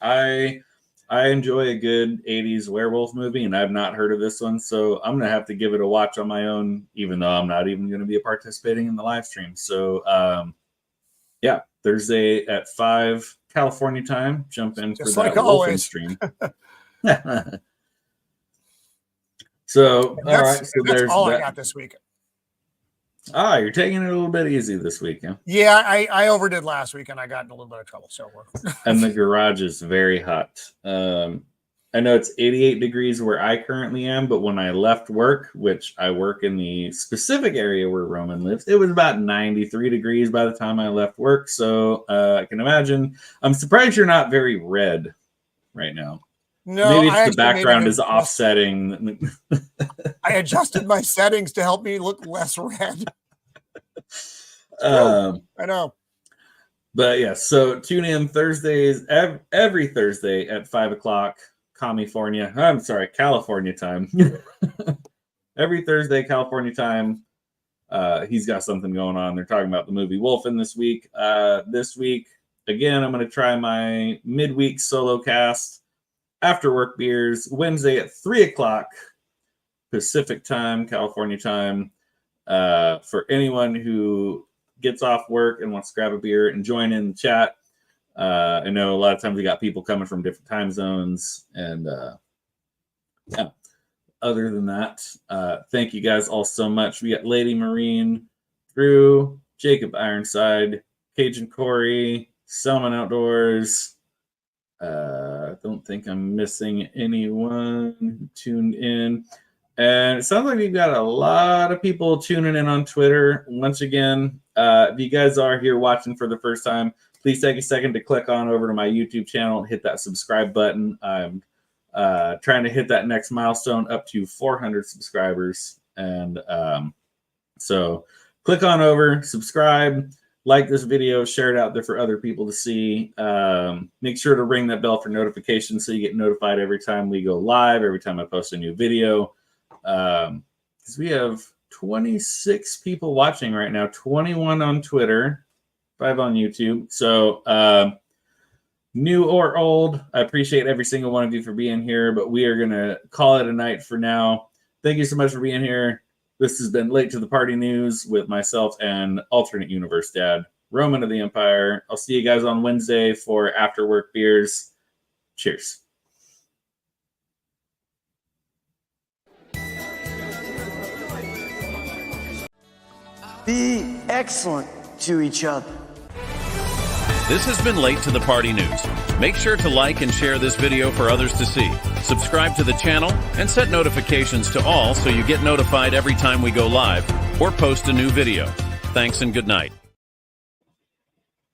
I enjoy a good 80s werewolf movie, and I've not heard of this one, so I'm gonna have to give it a watch on my own, even though I'm not even gonna be participating in the live stream. So yeah, Thursday at 5 California time, jump in just for like that Wolfen always. stream. So all right, so that's there's all that. I got this week. You're taking it a little bit easy this week, huh? Yeah, I overdid last week and I got in a little bit of trouble. So and the garage is very hot. I know it's 88 degrees where I currently am, but when I left work, which I work in the specific area where Roman lives, it was about 93 degrees by the time I left work. So I can imagine. I'm surprised you're not very red right now. No, maybe it's the background is offsetting. I adjusted my settings to help me look less red. I know. But yeah, so tune in Thursdays, every Thursday at 5 o'clock, California time. Every Thursday, California time. He's got something going on. They're talking about the movie Wolfen this week. This week, again, I'm going to try my midweek solo cast. After work beers, Wednesday at 3 o'clock Pacific time, California time. For anyone who gets off work and wants to grab a beer and join in the chat. I know a lot of times we got people coming from different time zones. And yeah, other than that, thank you guys all so much. We got Lady Marine, Drew, Jacob Ironside, Cajun Corey, Selman Outdoors. I don't think I'm missing anyone who tuned in. And it sounds like we've got a lot of people tuning in on Twitter. Once again, if you guys are here watching for the first time, please take a second to click on over to my YouTube channel and hit that subscribe button. I'm trying to hit that next milestone up to 400 subscribers. And so click on over, subscribe, like this video, share it out there for other people to see. Make sure to ring that bell for notifications so you get notified every time we go live, every time I post a new video. Because we have 26 people watching right now, 21 on Twitter, 5 on YouTube. So new or old, I appreciate every single one of you for being here, but we are going to call it a night for now. Thank you so much for being here. This has been Late to the Party News with myself and Alternate Universe Dad, Roman of the Empire. I'll see you guys on Wednesday for After Work Beers. Cheers. Be excellent to each other. This has been Late to the Party News. Make sure to like and share this video for others to see. Subscribe to the channel and set notifications to all so you get notified every time we go live or post a new video. Thanks and good night.